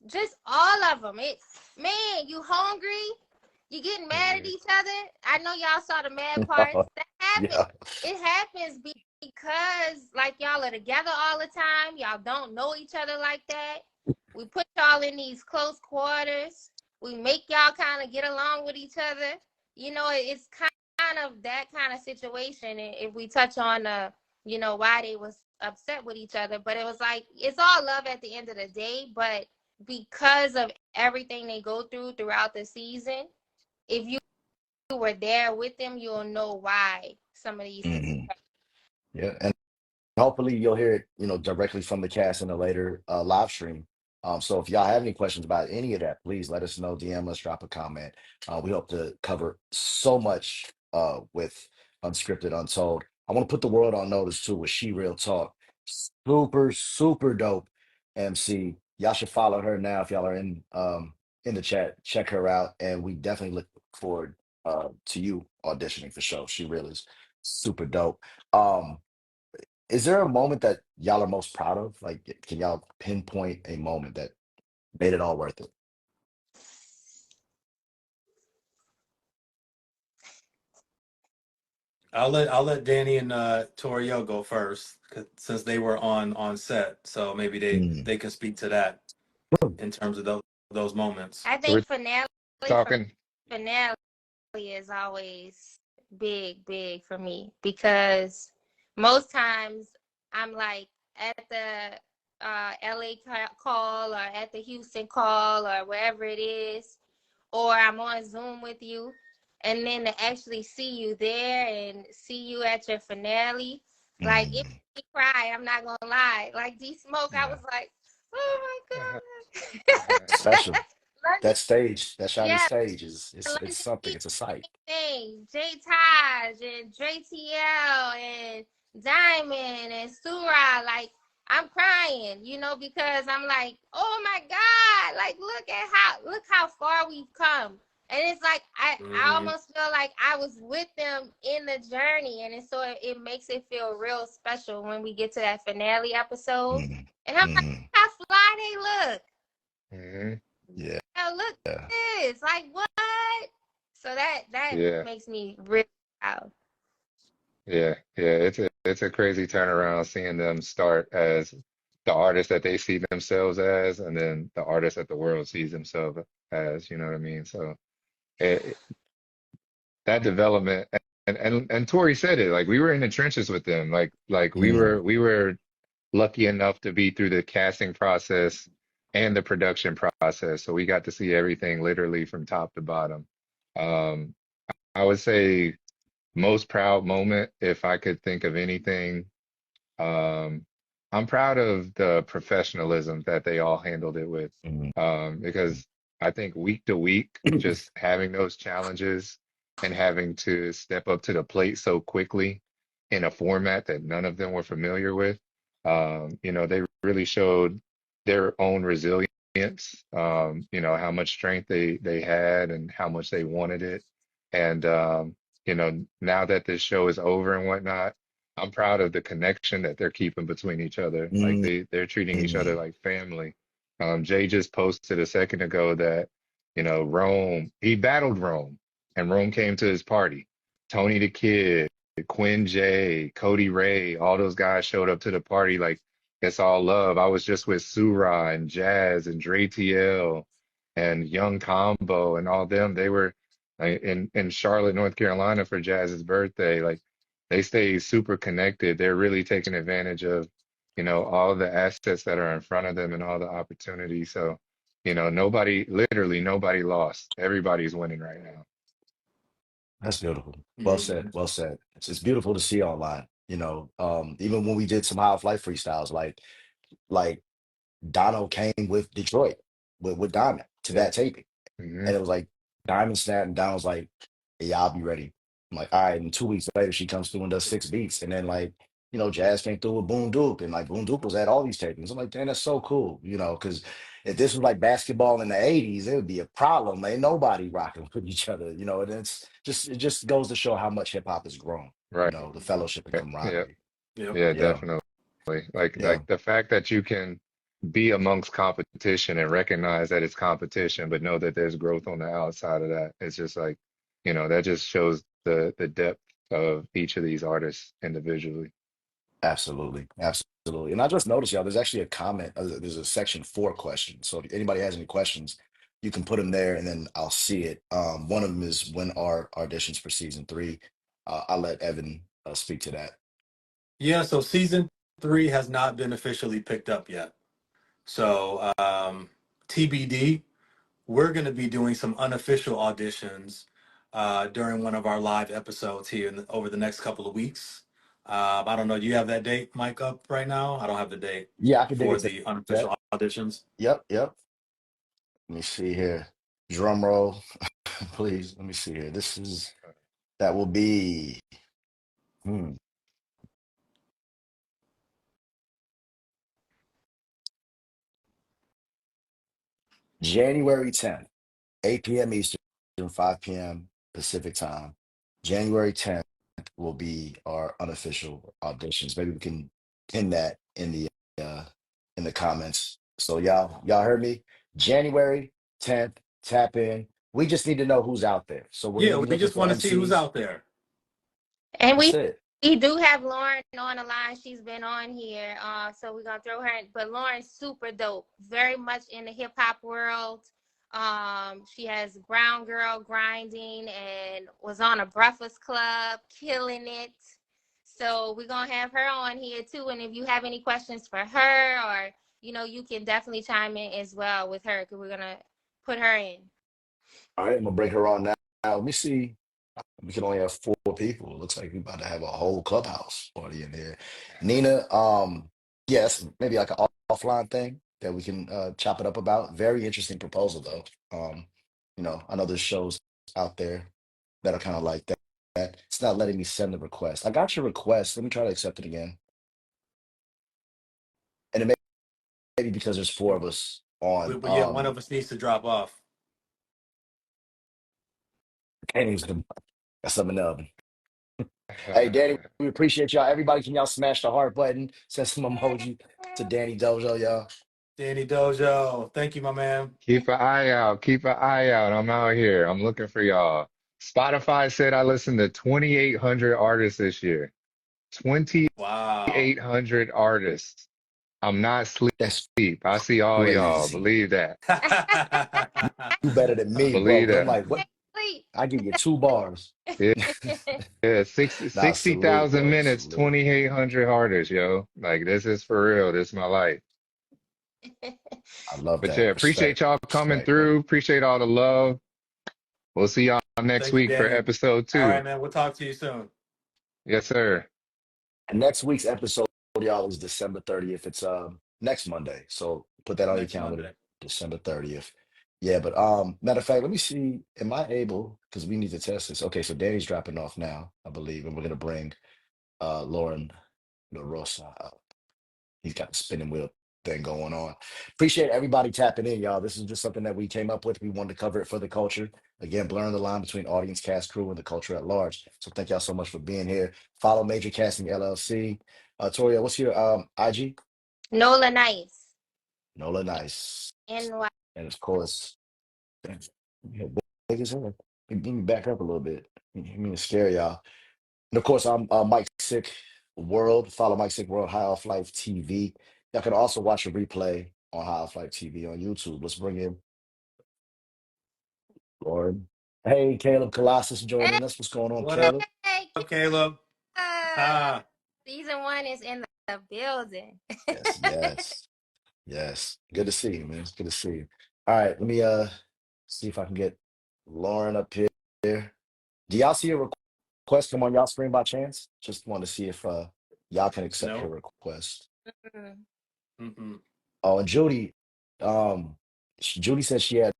just all of them. Man, you hungry? You getting mad at Mhm. each other? I know y'all saw the mad parts. That happens. yeah. It happens because like y'all are together all the time. Y'all don't know each other like that. We put y'all in these close quarters. We make y'all kind of get along with each other. You know, it's kind of that kind of situation. And if we touch on you know, why they was upset with each other, but it was like it's all love at the end of the day. But because of everything they go through throughout the season, if you were there with them, you'll know why some of these things. Mhm. Yeah. And hopefully you'll hear it, you know, directly from the cast in a later live stream. So if y'all have any questions about any of that, please let us know, DM us, drop a comment. We hope to cover so much with Unscripted Untold. I want to put the world on notice too with She Real Talk. Super, super dope MC. Y'all should follow her now if y'all are in the chat. Check her out. And we definitely look forward to you auditioning for show. She really is super dope. Is there a moment that y'all are most proud of? Like, can y'all pinpoint a moment that made it all worth it? I'll let Danny and Torriel go first, since they were on set. So maybe Mm, they can speak to that in terms of those moments. I So think we're finale for talking. finale is always big for me, because most times I'm like at the LA call or at the Houston call or wherever it is, or I'm on Zoom with you, and then to actually see you there and see you at your finale, like it mm, made me cry. I'm not gonna lie. Like D Smoke, I yeah, was like, oh my god. special. That stage, that shiny Yeah, stage it's London something. It's a sight. thing, J Taj and Dre TL and Diamond and Surah, like I'm crying, you know, because I'm like, oh my God, like look how far we've come. And it's like I Hmm almost feel like I was with them in the journey. And so it makes it feel real special when we get to that finale episode. Mm, And I'm like, mm, how fly they look. Mhm. yeah, Look yeah. at this. Like what? So that Yeah, makes me really proud. it's a crazy turnaround seeing them start as the artist that they see themselves as, and then the artist that the world sees themselves as. You know what I mean? So it, that development, and Tori said it. Like we were in the trenches with them. Like Mm, we were lucky enough to be through the casting process and the production process, so we got to see everything literally from top to bottom. Um, I would say most proud moment, if I could think of anything. Um, I'm proud of the professionalism that they all handled it with, mm, because I think week to week, just having those challenges and having to step up to the plate so quickly in a format that none of them were familiar with, they really showed their own resilience, how much strength they had and how much they wanted it. And now that this show is over and whatnot, I'm proud of the connection that they're keeping between each other. Like mm, they're treating each other mm, like family. Jay just posted a second ago that, Rome, he battled Rome and Rome came to his party. Tony the Kid, Quinn J, Cody Ray, all those guys showed up to the party like it's all love. I was just with Surah and Jazz and Dre TL and Young Combo and all them. They were in Charlotte, North Carolina for Jazz's birthday. Like they stay super connected. They're really taking advantage of, all the assets that are in front of them and all the opportunities. So, literally nobody lost. Everybody's winning right now. that's beautiful. Well said. Mhm. Well said. It's beautiful to see online. Even when we did some high flight freestyles, like Dono came with Detroit with Diamond to Yeah. that taping. Hmm. And it was like Diamond snapped and Don was like, yeah, I'll be ready. I'm like, all right. And 2 weeks later, she comes through and does 6 beats. And then Jazz came through with Boom Duke. And like Boom Duke was at all these tapings. I'm like, damn, that's so cool. Because if this was like basketball in the 80s, it would be a problem. Ain't nobody rocking with each other, and it just goes to show how much hip hop has grown, Right. the fellowship and Yeah. camaraderie. Yep. Yeah, Yeah. definitely. Like Yeah. like the fact that you can be amongst competition and recognize that it's competition, but know that there's growth on the outside of that. It's just like, that just shows the depth of each of these artists individually. Absolutely. Absolutely. And I just noticed, y'all, there's actually a comment. There's a section 4 question. So if anybody has any questions, you can put them there and then I'll see it. One of them is when are auditions for season 3? I'll let Evan speak to that. Yeah, so season 3 has not been officially picked up yet. So TBD, we're going to be doing some unofficial auditions during one of our live episodes here over the next couple of weeks. I don't know. Do you have that date, Mike, up right now? I don't have the date Yeah, I can dig for into the that. unofficial auditions. Yep. Yep. Let me see here. Drum roll, please. Let me see here. That will be hmm, January 10th. 8 p.m. Eastern, 5 p.m. Pacific time. January 10th will be our unofficial auditions. Maybe we can pin that uh in the comments. So y'all heard me. January 10th, tap in. We just need to know who's out there. So we're Yeah, gonna be we looking just for want to see who's MCs. out there. And That's we it. we do have Lauren on the line. She's been on here. So we're gonna throw her in. But Lauren's super dope. Very much in the hip hop world. She has Brown Girl Grinding and was on a Breakfast Club, killing it. So we're gonna have her on here too. And if you have any questions for her, or you can definitely chime in as well with her because we're gonna put her in. All right, I'm gonna bring her on now. Let me see. We can only have 4 people. It looks like we're about to have a whole clubhouse party in here. Nina, yes, maybe like an offline thing that we can chop it up about. Very interesting proposal though. I know there's shows out there that are kind of like that. It's not letting me send the request. I got your request. Let me try to accept it again. And it may be because there's 4 of us on But yeah, one of us needs to drop off. can't even got something up. Hey, Danny, we appreciate y'all. Everybody, can y'all smash the heart button? Send some emoji to Danny Dojo, y'all. Danny Dojo, thank you, my man. Keep an eye out. Keep an eye out. I'm out here. I'm looking for y'all. Spotify said I listened to 2,800 artists this year. Wow. 2,800 artists. I'm not That's sleep. I see all y'all. crazy. Believe that. You better than me, bro. Believe 'Cause I'm that. like, what? I give you 2 bars. Yeah, yeah. 60 Nah, salute, 60,000 bro. minutes, Salute. 2,800 artists, yo. Like, this is for real. This is my life. I love But yeah, that. appreciate Respect. y'all coming Respect, bro. through. Appreciate all the love. We'll see y'all next Thank you, week for Danny. episode All right, 2. man. We'll talk to you soon. Yes, sir. And next week's episode, y'all, is December 30th. It's next Monday. So put that on your Next calendar, Monday. December 30th. Yeah, but matter of fact, let me see. Am I able? Because we need to test this. Okay, so Danny's dropping off now, I believe, and we're gonna bring Lauren LaRosa up. He's got the spinning wheel thing going on. Appreciate everybody tapping in, y'all. This is just something that we came up with. We wanted to cover it for the culture. Again, blurring the line between audience, cast, crew, and the culture at large. So thank y'all so much for being here. Follow Major Casting LLC. Toria, what's your IG? Nola Nice. Nola Nice. NY. And of course, damn, you know, big as hell. Let me back up a little bit. I mean to scare y'all. And of course, I'm Mike Sick World. Follow Mike Sick World, High Off Life TV. Y'all can also watch a replay on High Off Life TV on YouTube. Let's bring in Lauren. Hey, Caleb Colossus joining us. What's going on, What up, Caleb? Hey, Caleb? Ah, season 1 is in the building. Yes, yes, yes. Good to see you, man. It's good to see you. All right, let me see if I can get Lauren up here. Do y'all see a request come on y'all screen by chance? Just want to see if y'all can accept her no. request. Mm. Mm-hmm. Oh, and Judy, Judy said she had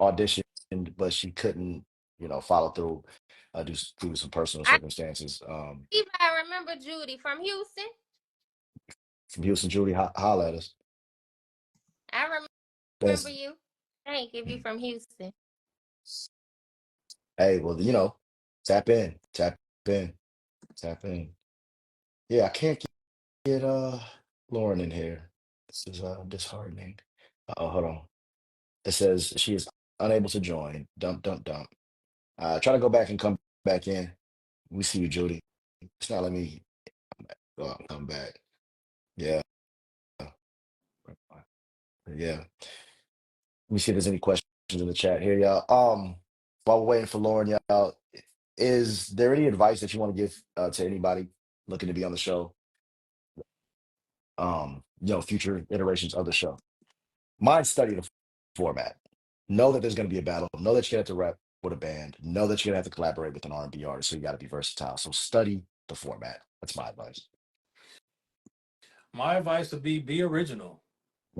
auditioned, but she couldn't, follow through due to some personal I circumstances. believe I remember Judy from Houston. From Houston, Judy, holla at us. I remember Thanks. you. Thank if you from Houston. Hey, well, tap in, tap in, tap in. Yeah, I can't get Lauren in here. This is disheartening. Hold on. It says she is unable to join. Dump, dump, dump. Try to go back and come back in. We see you, Judy. It's not letting me come back. Yeah, yeah. Let me see if there's any questions in the chat here, y'all. While we're waiting for Lauren, y'all, is there any advice that you want to give to anybody looking to be on the show? Future iterations of the show. Mind study the format. Know that there's going to be a battle. Know that you're going to have to rap with a band. Know that you're going to have to collaborate with an R&B artist. So you got to be versatile. So study the format. That's my advice. My advice would be original.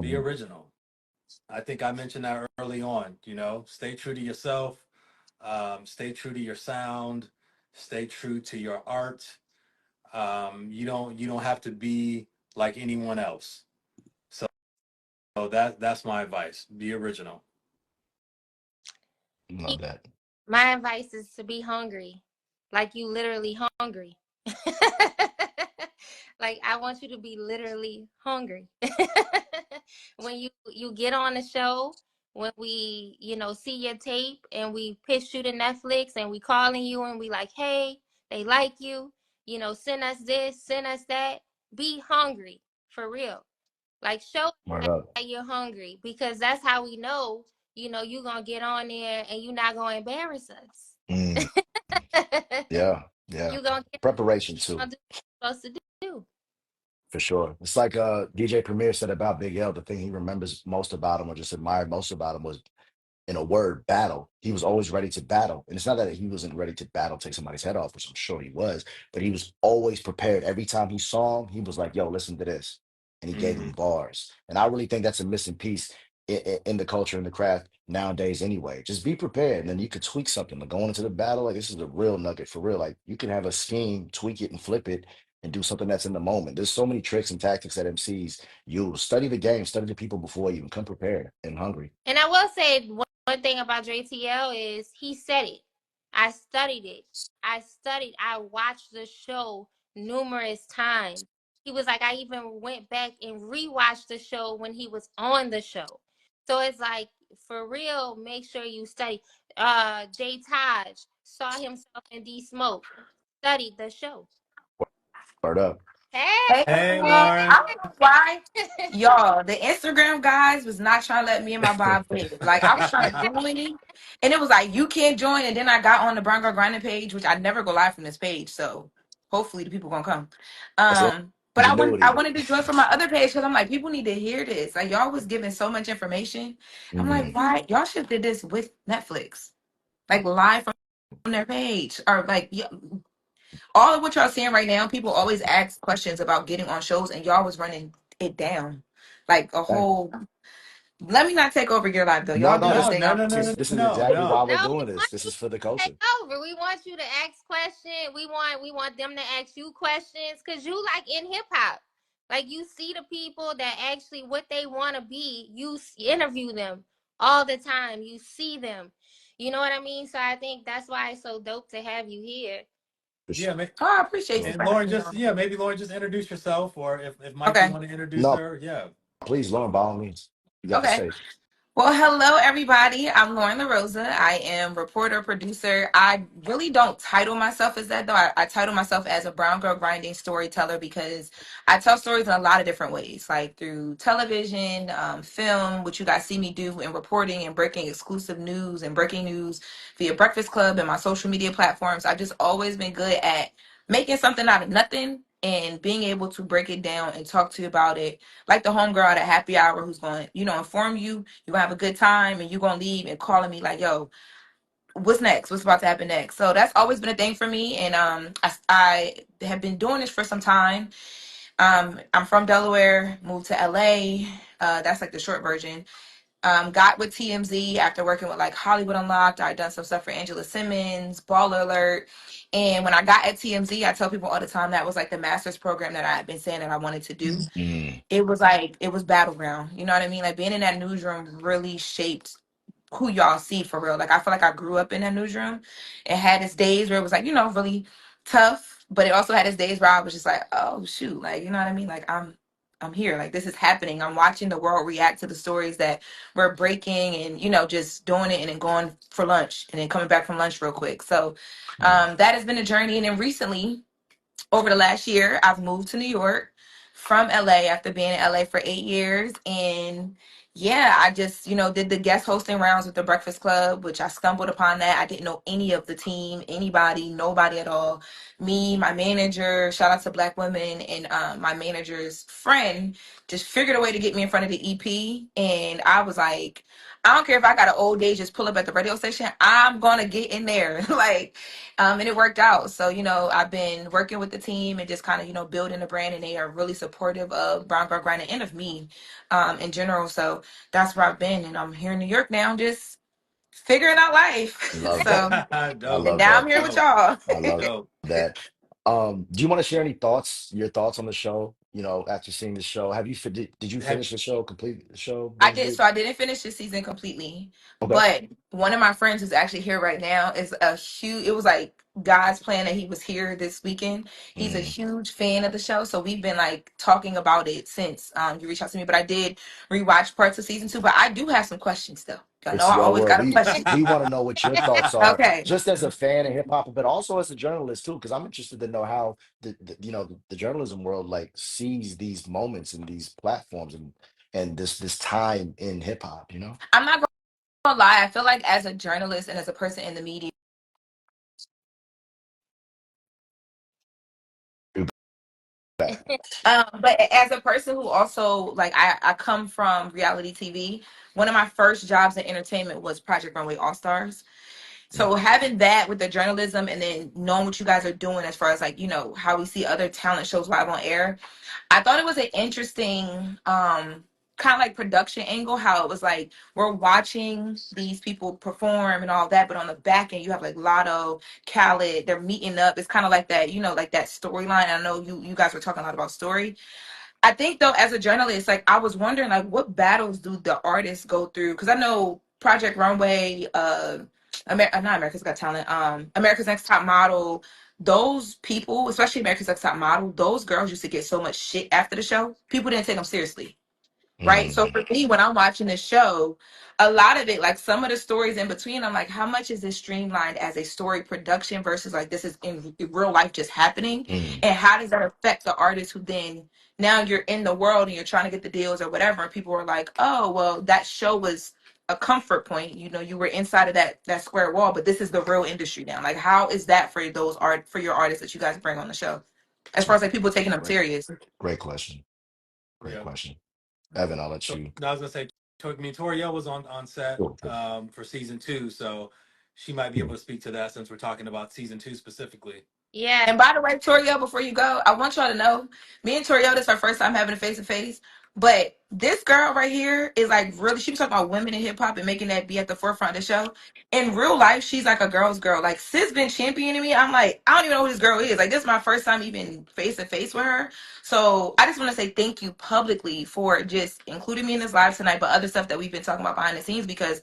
Be Mhm. original. I think I mentioned that early on. Stay true to yourself. Stay true to your sound. Stay true to your art. You don't have to be like anyone else. So that's my advice. Be original. Love that. My advice is to be hungry. Like you literally hungry. Like I want you to be literally hungry. When you get on the show, when we, see your tape and we pitch you to Netflix and we calling you and we like, hey, they like you, send us this, send us that. Be hungry for real. Like show Word up. that you're hungry because that's how we know, you're gonna get on there and you're not gonna embarrass Mm, us. yeah, yeah. You gonna get Preparation gonna too, do what you're supposed to do. for sure. It's like DJ Premier said about Big L. The thing he remembers most about him, or just admired most about him, was in a word, battle. He was always ready to battle. And it's not that he wasn't ready to battle, take somebody's head off, which I'm sure he was, but he was always prepared. Every time he saw him, he was like, yo, listen to this. And he gave Mm-hmm. him bars. And I really think that's a missing piece in the culture and the craft nowadays anyway. Just be prepared. And then you could tweak something. Like going into the battle, like this is a real nugget for real. Like you can have a scheme, tweak it and flip it and do something that's in the moment. There's so many tricks and tactics that MCs use. Study the game, study the people before you, and come prepared and hungry. And I will say one thing about JTL is he said it. I studied it. I watched the show numerous times. He was like, I even went back and rewatched the show when he was on the show. So it's like, for real, make sure you study. J Taj saw himself in D Smoke, studied the show. Word up. Hey, Hey, Hey, I Lauren. don't know why. Y'all, the Instagram guys was not trying to let me in my Bob live. Like I was trying to join it, and it was like you can't join. And then I got on the Brown Girl Grinding page, which I never go live from this page. So hopefully the people gonna come. That's But I ingenuity. wanted to join from my other page because I'm like, people need to hear this. Like y'all was giving so much information. I'm like, Mhm. why y'all should have did this with Netflix, like live from their page, or like all of what y'all seeing right now, people always ask questions about getting on shows, and y'all was running it down like a whole. Let me not take over your life though. No, Y'all do no, your this No, thing. no, I'm no, no, here. no, this is no, exactly no. why we're no, we doing this. want This you is for the to take culture. over. We want you to ask questions. We want them to ask you questions because you like in hip hop. Like you see the people that actually what they want to be. You interview them all the time. You see them. You know what I mean? So I think that's why it's so dope to have you here. For Yeah, Oh, I appreciate you sure. and for Lauren, having me just on. yeah, maybe Lauren, just introduce yourself, or if Mike, you Okay. want to introduce No, her, yeah. please, Lauren, by all means, you got the Okay. stage. Well, hello everybody. I'm Lauren LaRosa. I am reporter, producer. I really don't title myself as that though. I title myself as a brown girl grinding storyteller because I tell stories in a lot of different ways, like through television, film, which you guys see me do in reporting and breaking exclusive news and breaking news via Breakfast Club and my social media platforms. I've just always been good at making something out of nothing and being able to break it down and talk to you about it like the homegirl at a happy hour who's going to, inform you, you're going to have a good time, and you're going to leave and calling me like, yo, what's next? What's about to happen next? So that's always been a thing for me. And I have been doing this for some time. I'm from Delaware, moved to LA. That's like the short version. Got with TMZ after working with like Hollywood Unlocked. I done some stuff for Angela Simmons, Baller Alert. And when I got at TMZ, I tell people all the time that was like the master's program that I had been saying that I wanted to do. Mm, It was like it was battleground. You know what I mean? Like being in that newsroom really shaped who y'all see for real. Like I feel like I grew up in that newsroom. It had its days where it was like, really tough, but it also had its days where I was just like, oh shoot, like you know what I mean? Like I'm here. Like this is happening. I'm watching the world react to the stories that we're breaking and just doing it and then going for lunch and then coming back from lunch real quick. So mm. that has been a journey. And then recently over the last year, I've moved to New York from LA after being in LA for 8 years. And yeah, I just, did the guest hosting rounds with the Breakfast Club, which I stumbled upon that. I didn't know any of the team, anybody, nobody at all. Me, my manager, shout out to Black women, and my manager's friend just figured a way to get me in front of the EP. And I was like, I don't care if I got an old day, just pull up at the radio station. I'm going to get in there. Like, and it worked out. So, I've been working with the team and just kind of, building the brand, and they are really supportive of Brown Girl Grinding and of me in general. So that's where I've been. And I'm here in New York now, just figuring out life. Love that. So, I Dope, and love now that. I'm here with dope, y'all. I love dope. that. Do you want to share any thoughts, your thoughts on the show? After seeing the show, did you Have finish the show, complete the show, I binge did. read? So I didn't finish the season completely, Okay. but one of my friends who's actually here right now is a huge. It was like God's plan that he was here this weekend. He's a Mm. huge fan of the show, so we've been like talking about it since you reached out to me. But I did rewatch parts of season 2. But I do have some questions though. Y'all know It's I your always world. got a We question. we want to know what your thoughts are, Okay, just as a fan of hip hop, but also as a journalist too, because I'm interested to know how the journalism world like sees these moments and these platforms and this time in hip hop. I'm not gonna lie. I feel like as a journalist and as a person in the media. Too bad. But as a person who also like I come from reality TV, one of my first jobs in entertainment was Project Runway All Stars. So having that with the journalism and then knowing what you guys are doing as far as like, how we see other talent shows live on air, I thought it was an interesting kind of like production angle, how it was like we're watching these people perform and all that, but on the back end you have like Lotto, Khaled, they're meeting up. It's kind of like that, like that storyline. I know you guys were talking a lot about story. I think though, as a journalist, like I was wondering, like what battles do the artists go through? Because I know Project Runway, not America's Got Talent, America's Next Top Model. Those people, especially America's Next Top Model, those girls used to get so much shit after the show. People didn't take them seriously. right? So Mm. for me, when I'm watching the show, a lot of it, like some of the stories in between, I'm like, how much is this streamlined as a story production versus like this is in real life just happening? Mm. And how does that affect the artist who then now you're in the world and you're trying to get the deals or whatever, and people are like, oh, well, that show was a comfort point. You know, you were inside of that square wall, but this is the real industry now. Like, how is that for those for your artists that you guys bring on the show? As far as like people taking them Great, serious. great question. Great Yeah. question. Evan, I'll let you. I was gonna say, I mean, Toriel was on set Go. for season 2, so she might be able to speak to that since we're talking about season 2 specifically. Yeah. And by the way, Torriel, before you go, I want y'all to know, me and Torriel, this is our first time having a face to face. But this girl right here is like really, she was talking about women in hip hop and making that be at the forefront of the show. In real life, she's like a girl's girl. Like, sis been championing me. I'm like, I don't even know who this girl is. Like, this is my first time even face to face with her. So I just want to say thank you publicly for just including me in this live tonight, but other stuff that we've been talking about behind the scenes because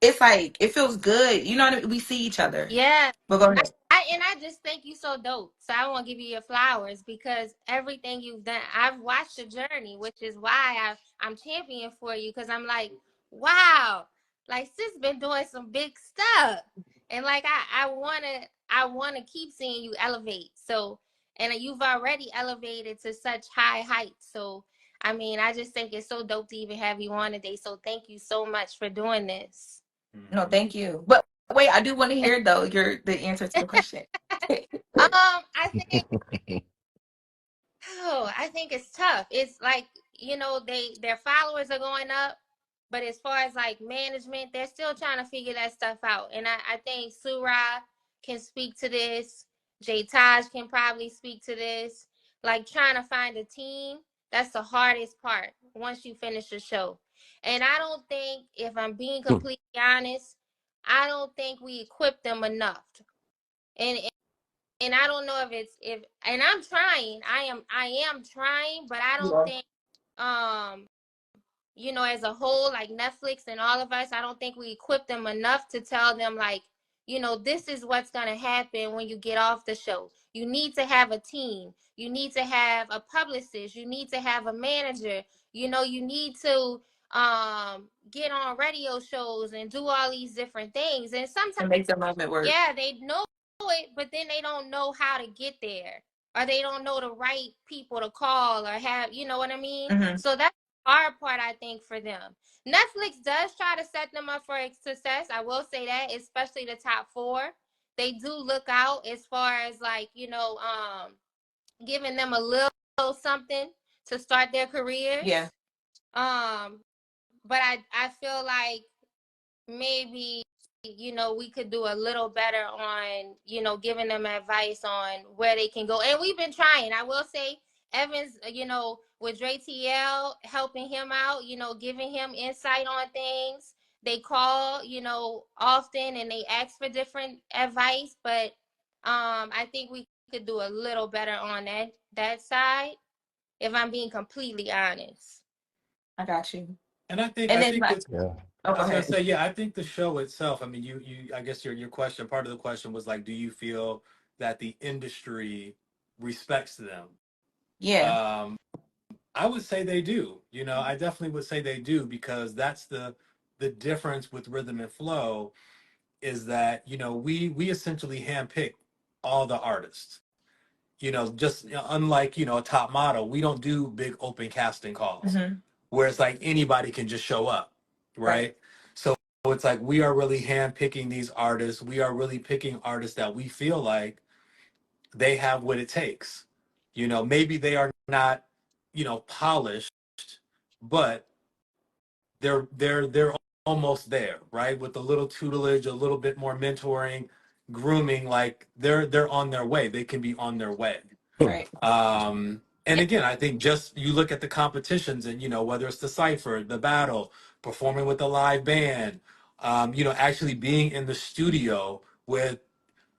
it's like, it feels good. You know what I mean? We see each other. Yeah. But go ahead. I just think you so dope. So I want to give you your flowers because everything you've done, I've watched the journey, which is why I'm championing for you because I'm like, wow, like sis been doing some big stuff, and like I wanna keep seeing you elevate. So and you've already elevated to such high heights. So I mean, I just think it's so dope to even have you on today. So thank you so much for doing this. No, thank you. But wait, I do want to hear though the answer to the question. I think I think it's tough. It's like, their followers are going up, but as far as like management, they're still trying to figure that stuff out. And I think Surah can speak to this. J Taj can probably speak to this. Like trying to find a team, that's the hardest part once you finish the show. And I don't think, if I'm being completely honest, I don't think we equip them enough. And and I don't know if and I'm trying. I am trying, but I don't Yeah. think as a whole, like Netflix and all of us, I don't think we equip them enough to tell them like, this is what's gonna happen when you get off the show. You need to have a team. You need to have a publicist. You need to have a manager. You need to get on radio shows and do all these different things. And sometimes, And make the moment work. yeah, they know it, but then they don't know how to get there, or they don't know the right people to call or have, you know what I mean? Hmm. So that's the hard part, I think, for them. Netflix does try to set them up for success. I will say that, especially the top four. They do look out as far as like, giving them a little something to start their Yeah. careers. Um, but I feel like maybe we could do a little better on giving them advice on where they can go, and we've been trying. I will say Evans, with Dre TL helping him out, giving him insight on things. They call often, and they ask for different advice, but I think we could do a little better on that side, if I'm being completely honest. I got you. And I think And I then think like, that Yeah. oh, I go was gonna ahead. say, yeah, I think the show itself. I mean, you I guess your question, part of the question was like, do you feel that the industry respects them? Yeah. Um, I would say they do. I definitely would say they do because that's the difference with rhythm and flow is that we essentially handpick all the artists. Just unlike a top model, we don't do big open casting calls Hmm. where it's like anybody can just show up, Right. right? So it's like we are really handpicking these artists. We are really picking artists that we feel like they have what it takes. Maybe they are not, polished, but they're almost there, right? With a little tutelage, a little bit more mentoring, grooming, like they're on their way. They can be on their way. Right. And again, I think just you look at the competitions and whether it's the cipher, the battle, performing with the live band, actually being in the studio with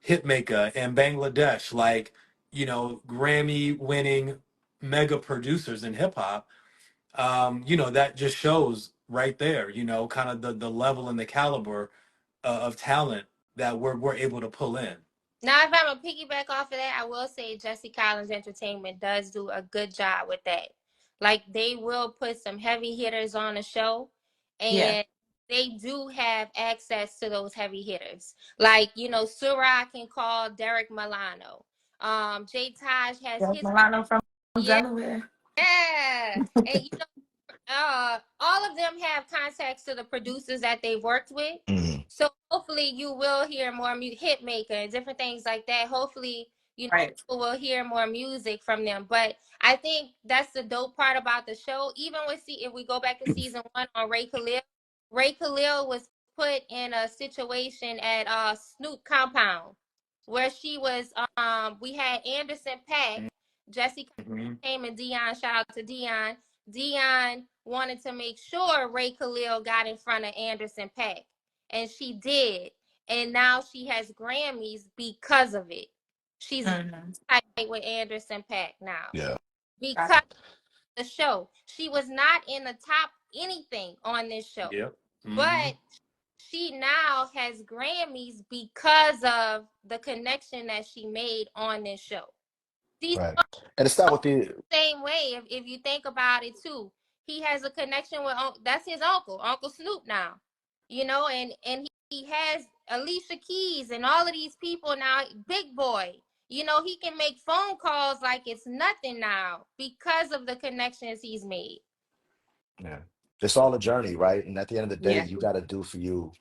Hitmaker and Bangladesh, like Grammy winning mega producers in hip hop. That just shows right there, kind of the level and the caliber of talent that we're able to pull in. Now, if I'm a piggyback off of that, I will say Jesse Collins Entertainment does do a good job with that. Like they will put some heavy hitters on the show, Yeah. and they do have access to those heavy hitters. Like, Surah can call Derek Milano. Jay Taj has There's his, Milano from yeah, Delaware. yeah. And all of them have contacts to the producers that they worked with. Hmm. So hopefully you will hear more hit maker and different things like that. Hopefully, Right. people will hear more music from them. But I think that's the dope part about the show. Even if we go back to season 1 on Ray Khalil was put in a situation at Snoop compound where she was we had Anderson Paak, Jesse Mm-hmm. came, and Dion. Shout out to Dion. Dion wanted to make sure Ray Khalil got in front of Anderson Paak, and she did. And now she has Grammys because of it. She's Mm-hmm. tight with Anderson Paak now Yeah. because Gotcha. of the show. She was not in the top anything on this show, Yep. Mm-hmm. but she now has Grammys because of the connection that she made on this show. These Right. And it's not with the. same way if you think about it too, he has a connection with that's his Uncle Snoop now, and he has Alicia Keys and all of these people now. Big Boy, he can make phone calls like it's nothing now because of the connections he's made. Yeah. It's all a journey, right? And at the end of the day, Yeah. you got to do for you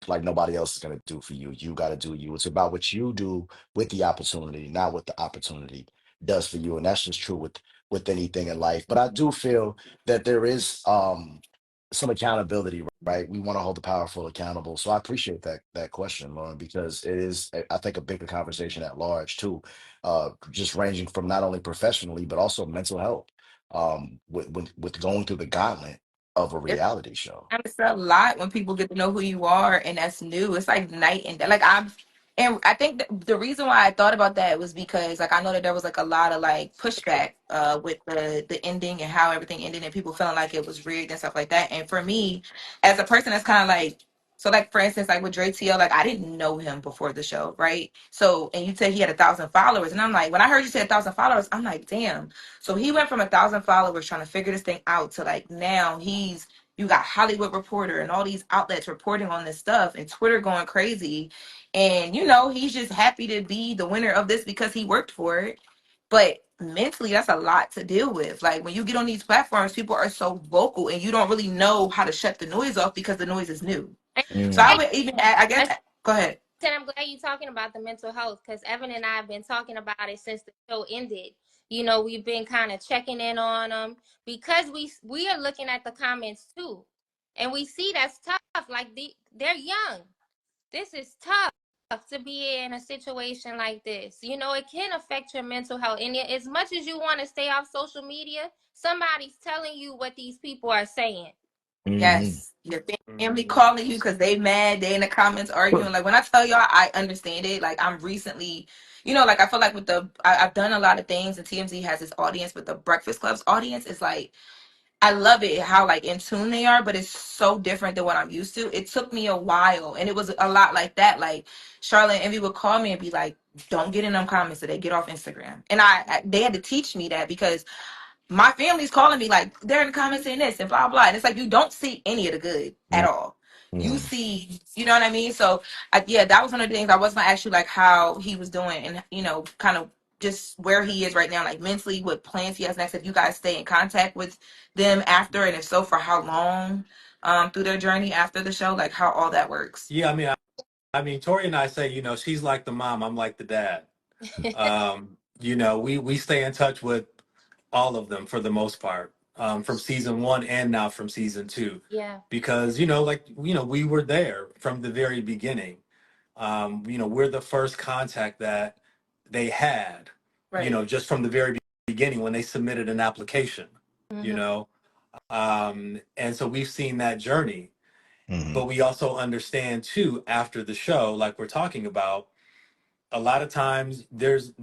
like nobody else is going to do for you. You got to do you. It's about what you do with the opportunity, not what the opportunity does for you. And that's just true with anything in life. But I do feel that there is some accountability, right? We want to hold the powerful accountable. So I appreciate that question, Lauren, because it is, I think, a bigger conversation at large too, just ranging from not only professionally but also mental health, with going through the gauntlet of a reality show. It's a lot when people get to know who you are, and that's new. It's like night and day. And I think the reason why I thought about that was because, like, I know that there was like a lot of like pushback with the ending and how everything ended, and people feeling like it was rigged and stuff like that. And for me, as a person that's kind of like, so like for instance, like with Dre TL, like I didn't know him before the show, right? So, and you said he had 1,000 followers, and I'm like, when I heard you say 1,000 followers, I'm like, damn. So he went from 1,000 followers trying to figure this thing out to like now you got Hollywood Reporter and all these outlets reporting on this stuff and Twitter going crazy. And, he's just happy to be the winner of this because he worked for it. But mentally, that's a lot to deal with. Like when you get on these platforms, people are so vocal and you don't really know how to shut the noise off because the noise is new. So I Mm, would even, I guess, go ahead. And I'm glad you're talking about the mental health because Evan and I have been talking about it since the show ended. We've been kind of checking in on them because we are looking at the comments too, and we see that's tough. Like they're young. This is tough to be in a situation like this. It can affect your mental health, and as much as you want to stay off social media, somebody's telling you what these people are saying. mhm. Yes, your family Mm-hmm. calling you because they mad. They in the comments arguing. Like when I tell y'all, I understand it. Like I'm recently, like I feel like with I've done a lot of things, and TMZ has this audience, but the Breakfast Club's audience is like, I love it how like in tune they are, but it's so different than what I'm used to. It took me a while, and it was a lot like that. Like Charlotte and Envy would call me and be like, "Don't get in them comments today. Get off Instagram." And they had to teach me that because my family's calling me like they're in the comments saying this and blah blah, and it's like you don't see any of the good at all. You Mm. see, you know what I mean? So yeah, that was one of the things I was gonna ask you, like how he was doing, and kind of just where he is right now, like mentally, what plans he has next, if you guys stay in contact with them after, and if so, for how long, through their journey after the show, like how all that works. Yeah, I mean, Tori and I say, she's like the mom, I'm like the dad. We stay in touch with all of them for the most part, from season 1 and now from season 2, Yeah. because we were there from the very beginning. We're the first contact that they had, Right. just from the very beginning when they submitted an application, you Mm-hmm. know, and so we've seen that journey. Mhm. But we also understand too, after the show, like we're talking about, a lot of times there's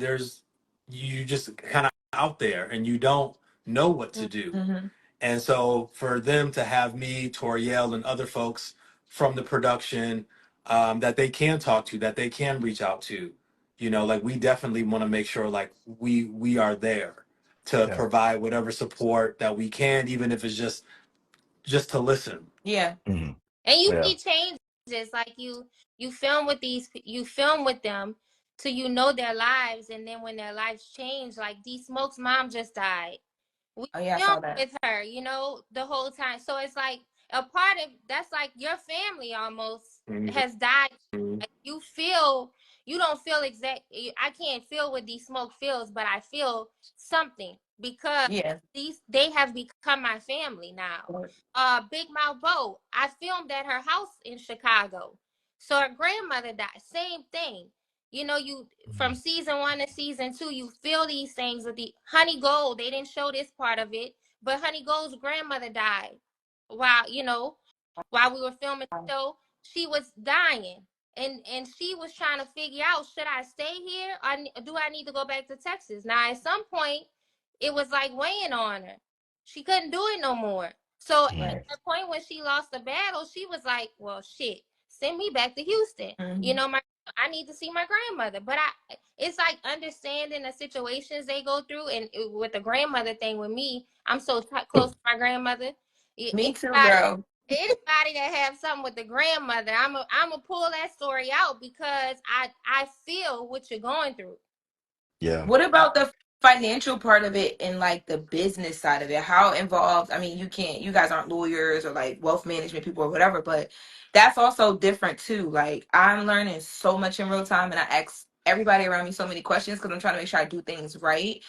you just kind of out there and you don't know what to do. Mm-hmm. And so for them to have me, Torriel, and other folks from the production, that they can talk to, that they can reach out to, like we definitely want to make sure like we are there to Yeah. provide whatever support that we can, even if it's just to listen. Yeah. Mhm. And you Yeah. see changes, like you film with you film with them till you know their lives, and then when their lives change, like D Smoke's mom just died. We Oh yeah, I filmed saw that. with her, the whole time. So it's like a part of that's like your family almost Mhm. has died. Like you don't feel I can't feel what D Smoke feels, but I feel something because Yeah. they have become my family now. Big Mouth Bo, I filmed at her house in Chicago. So her grandmother died. Same thing. You from season 1 to season 2, you feel these things with the Honey Gold. They didn't show this part of it, but Honey Gold's grandmother died while we were filming the show. She was dying, and she was trying to figure out, should I stay here or do I need to go back to Texas? Now at some point, it was like weighing on her. She couldn't do it no more. So at Right. the point when she lost the battle, she was like, well, shit, send me back to Houston. Mhm. I need to see my grandmother. But it's like understanding the situations they go through. And with the grandmother thing with me, I'm so close to my grandmother. Me too, Anybody, girl. anybody that have something with the grandmother, I'm a pull that story out because I feel what you're going through. Yeah. What about the financial part of it and like the business side of it? How involved? I mean, you guys aren't lawyers or like wealth management people or whatever, but that's also different too. Like I'm learning so much in real time, and I ask everybody around me so many questions because I'm trying to make sure I do things right.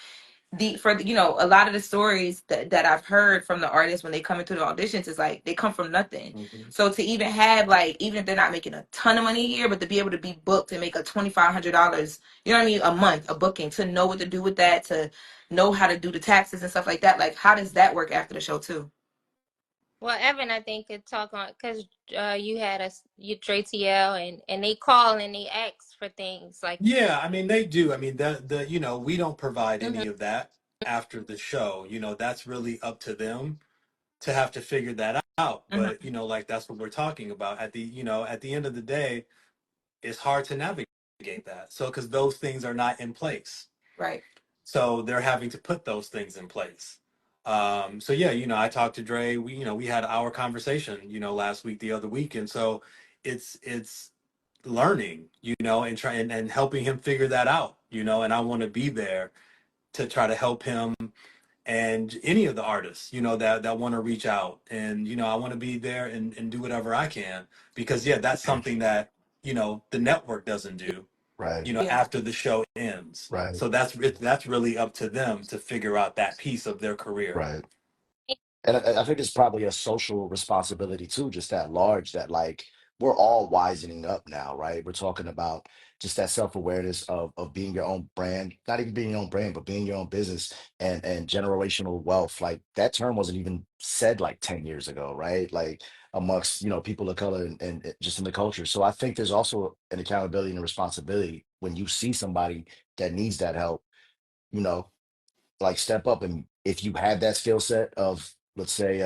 A lot of the stories that I've heard from the artists when they come into the auditions is like they come from nothing. Mm-hmm. So to even have like, even if they're not making a ton of money a year, but to be able to be booked and make a $2,500, you know what I mean, a month, a booking, to know what to do with that, to know how to do the taxes and stuff like that. Like, how does that work after the show too? Well, Evan, I think could talk on because you had you Trey TL and they call and they ask for things like. Yeah, I mean they do. I mean we don't provide Mhm. any of that after the show. That's really up to them to have to figure that out. Mhm. But like that's what we're talking about. At the end of the day, it's hard to navigate that. So because those things are not in place. Right. So they're having to put those things in place. So yeah, I talked to Dre. We had our conversation, last week, the other week, and so it's learning, and trying and helping him figure that out, and I want to be there to try to help him and any of the artists, that want to reach out, and I want to be there and do whatever I can because yeah, that's something that the network doesn't do Right. Yeah. after the show ends. Right. So that's really up to them to figure out that piece of their career. Right. And I think it's probably a social responsibility too, just at large, that like we're all wisening up now, right? We're talking about just that self-awareness of being your own brand, not even being your own brand, but being your own business and generational wealth. Like that term wasn't even said like 10 years ago, right? Like amongst, people of color and just in the culture. So I think there's also an accountability and a responsibility when you see somebody that needs that help, you know, like step up. And if you have that skill set of, let's say,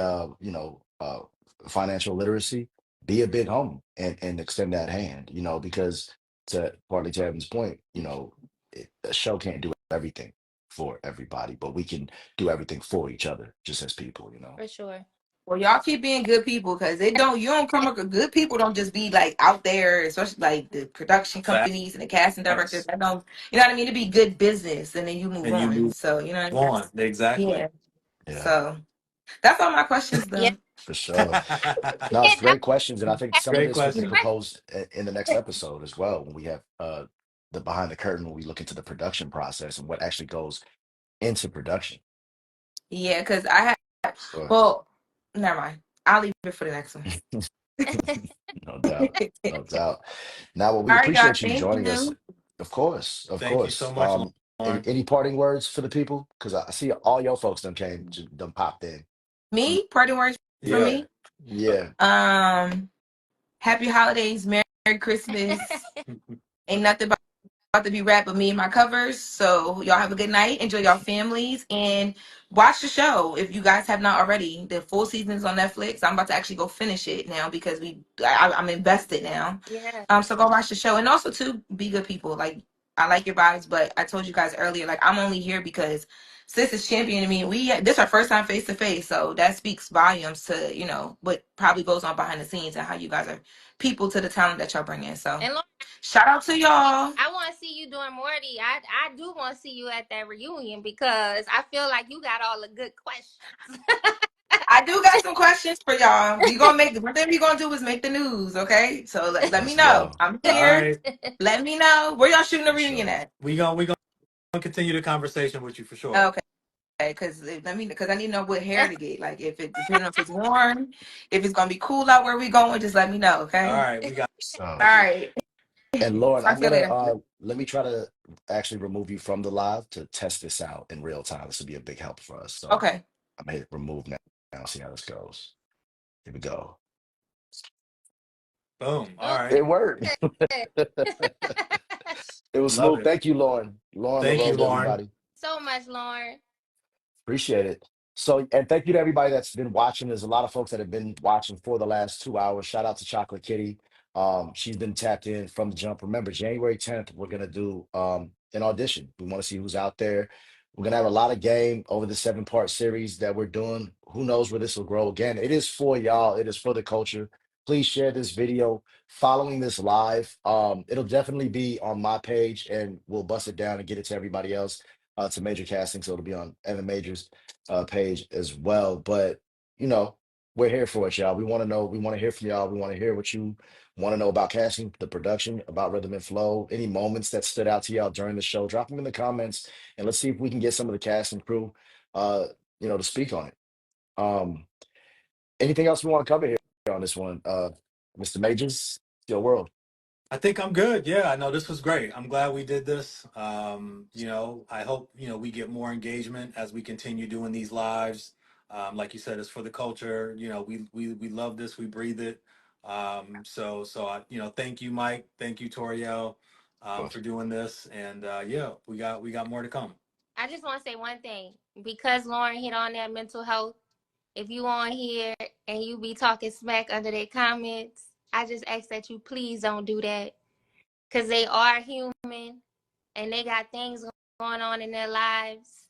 financial literacy, be a big homie and extend that hand, because to partly to Evan's point, a show can't do everything for everybody, but we can do everything for each other just as people. For sure. Well, y'all keep being good people because you don't come across good people. Don't just be like out there, especially like the production companies and the casting directors. Facts. That don't, you know what I mean? To be good business, and then you move And you on. move So you know what I mean? on. Exactly. Yeah. Yeah, So that's all my questions, Yeah. though. for sure. No, it's great questions, and I think some of Great this we can question. propose in the next episode as well when we have the behind the curtain, when we look into the production process and what actually goes into production. Yeah, because I had. Sure. Well, never mind. I'll leave it for the next one. No doubt. No doubt. Now, well, we All right, guys. appreciate you Thank joining us. you. Of course, of Thank you so course. much, Lauren. Any parting words for the people? Because I see all your folks done popped in. Me, parting words from Yeah. me. Yeah. Happy holidays, Merry Christmas. Ain't nothing about to be wrapped with me and my covers. So y'all have a good night. Enjoy your families and watch the show if you guys have not already. The full season's on Netflix. I'm about to actually go finish it now because I'm invested now. Yeah. So go watch the show and also too be good people. Like I like your vibes, but I told you guys earlier, like I'm only here because sis is championing me. This our first time face to face, so that speaks volumes to what probably goes on behind the scenes and how you guys are people to the talent that y'all bring in. So And Lauren, shout out to y'all. I want to see you doing more of these. I do want to see you at that reunion because I feel like you got all the good questions. I do got some questions for y'all. One thing we gonna do is make the news, okay? So let me Let's know. go. I'm All here. right. Let me know where y'all shooting the For reunion sure. at. We gonna continue the conversation with you for sure. Okay. Because I need to know what hair to get. Like if it depending on if it's warm, if it's gonna be cool out where we going, just let me know, All okay? right, we got All So, right. and Lauren, Talk I'm to you gonna later. let me try to actually remove you from the live to test this out in real time. This will be a big help for us. So Okay. I'm gonna hit remove now, see how this goes. Here we go. boom. All Okay. right. It worked. It was Love smooth. it. Thank you, Lauren. Lauren Thank you, LaRose, Lauren. everybody. So much, Lauren. Appreciate it. So, and thank you to everybody that's been watching. There's a lot of folks that have been watching for the last 2 hours. Shout out to Chocolate Kitty. She's been tapped in from the jump. Remember, January 10th, we're gonna do an audition. We want to see who's out there. We're gonna have a lot of game over the 7-part series that we're doing. Who knows where this will grow? Again, it is for y'all. It is for the culture. Please share this video following this live. It'll definitely be on my page, and we'll bust it down and get it to everybody else. To Major Casting, so it'll be on Evan Major's page as well. But you know, we're here for it, y'all. We want to know. We want to hear from y'all. We want to hear what you want to know about casting, the production, about rhythm and flow. Any moments that stood out to y'all during the show, drop them in the comments, and let's see if we can get some of the cast and crew, to speak on it. Um, Anything else we want to cover here on this one, Mr. Majors? Your world. I think I'm good. Yeah, I know this was great. I'm glad we did this. I hope, we get more engagement as we continue doing these lives. Like you said, it's for the culture. We love this. We breathe it. Thank you, Mike. Thank you, Toriel, Of course. for doing this. And yeah, we got more to come. I just want to say one thing because Lauren hit on that mental health. If you on here and you be talking smack under their comments, I just ask that you please don't do that because they are human and they got things going on in their lives,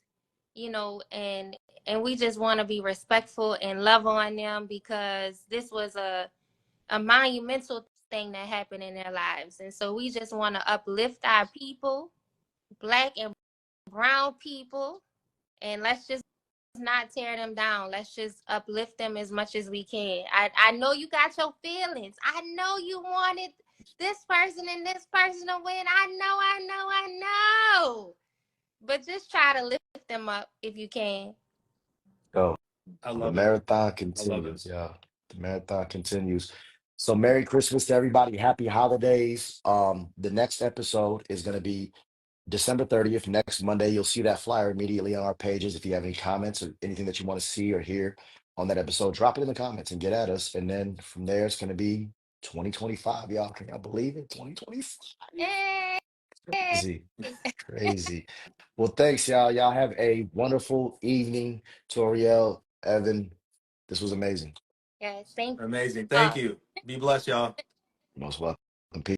and we just want to be respectful and love on them because this was a monumental thing that happened in their lives. And so we just want to uplift our people, black and brown people, and let's just not tear them down. Let's just uplift them as much as we can. I know you got your feelings. I know you wanted this person and this person to win. I know. But just try to lift them up if you can. Go. I The love it. marathon I love it. continues. Yeah. The marathon continues. So Merry Christmas to everybody. Happy holidays. The next episode is going to be December 30th, next Monday. You'll see that flyer immediately on our pages. If you have any comments or anything that you want to see or hear on that episode, drop it in the comments and get at us. And then from there, it's going to be 2025. Y'all, can y'all believe it? 2025. Yay! Crazy. Crazy. Well, thanks, y'all. Y'all have a wonderful evening. Toriel, Evan, this was amazing. Yes, thank Amazing. you Thank all. you. Be blessed, y'all. Most welcome. Peace.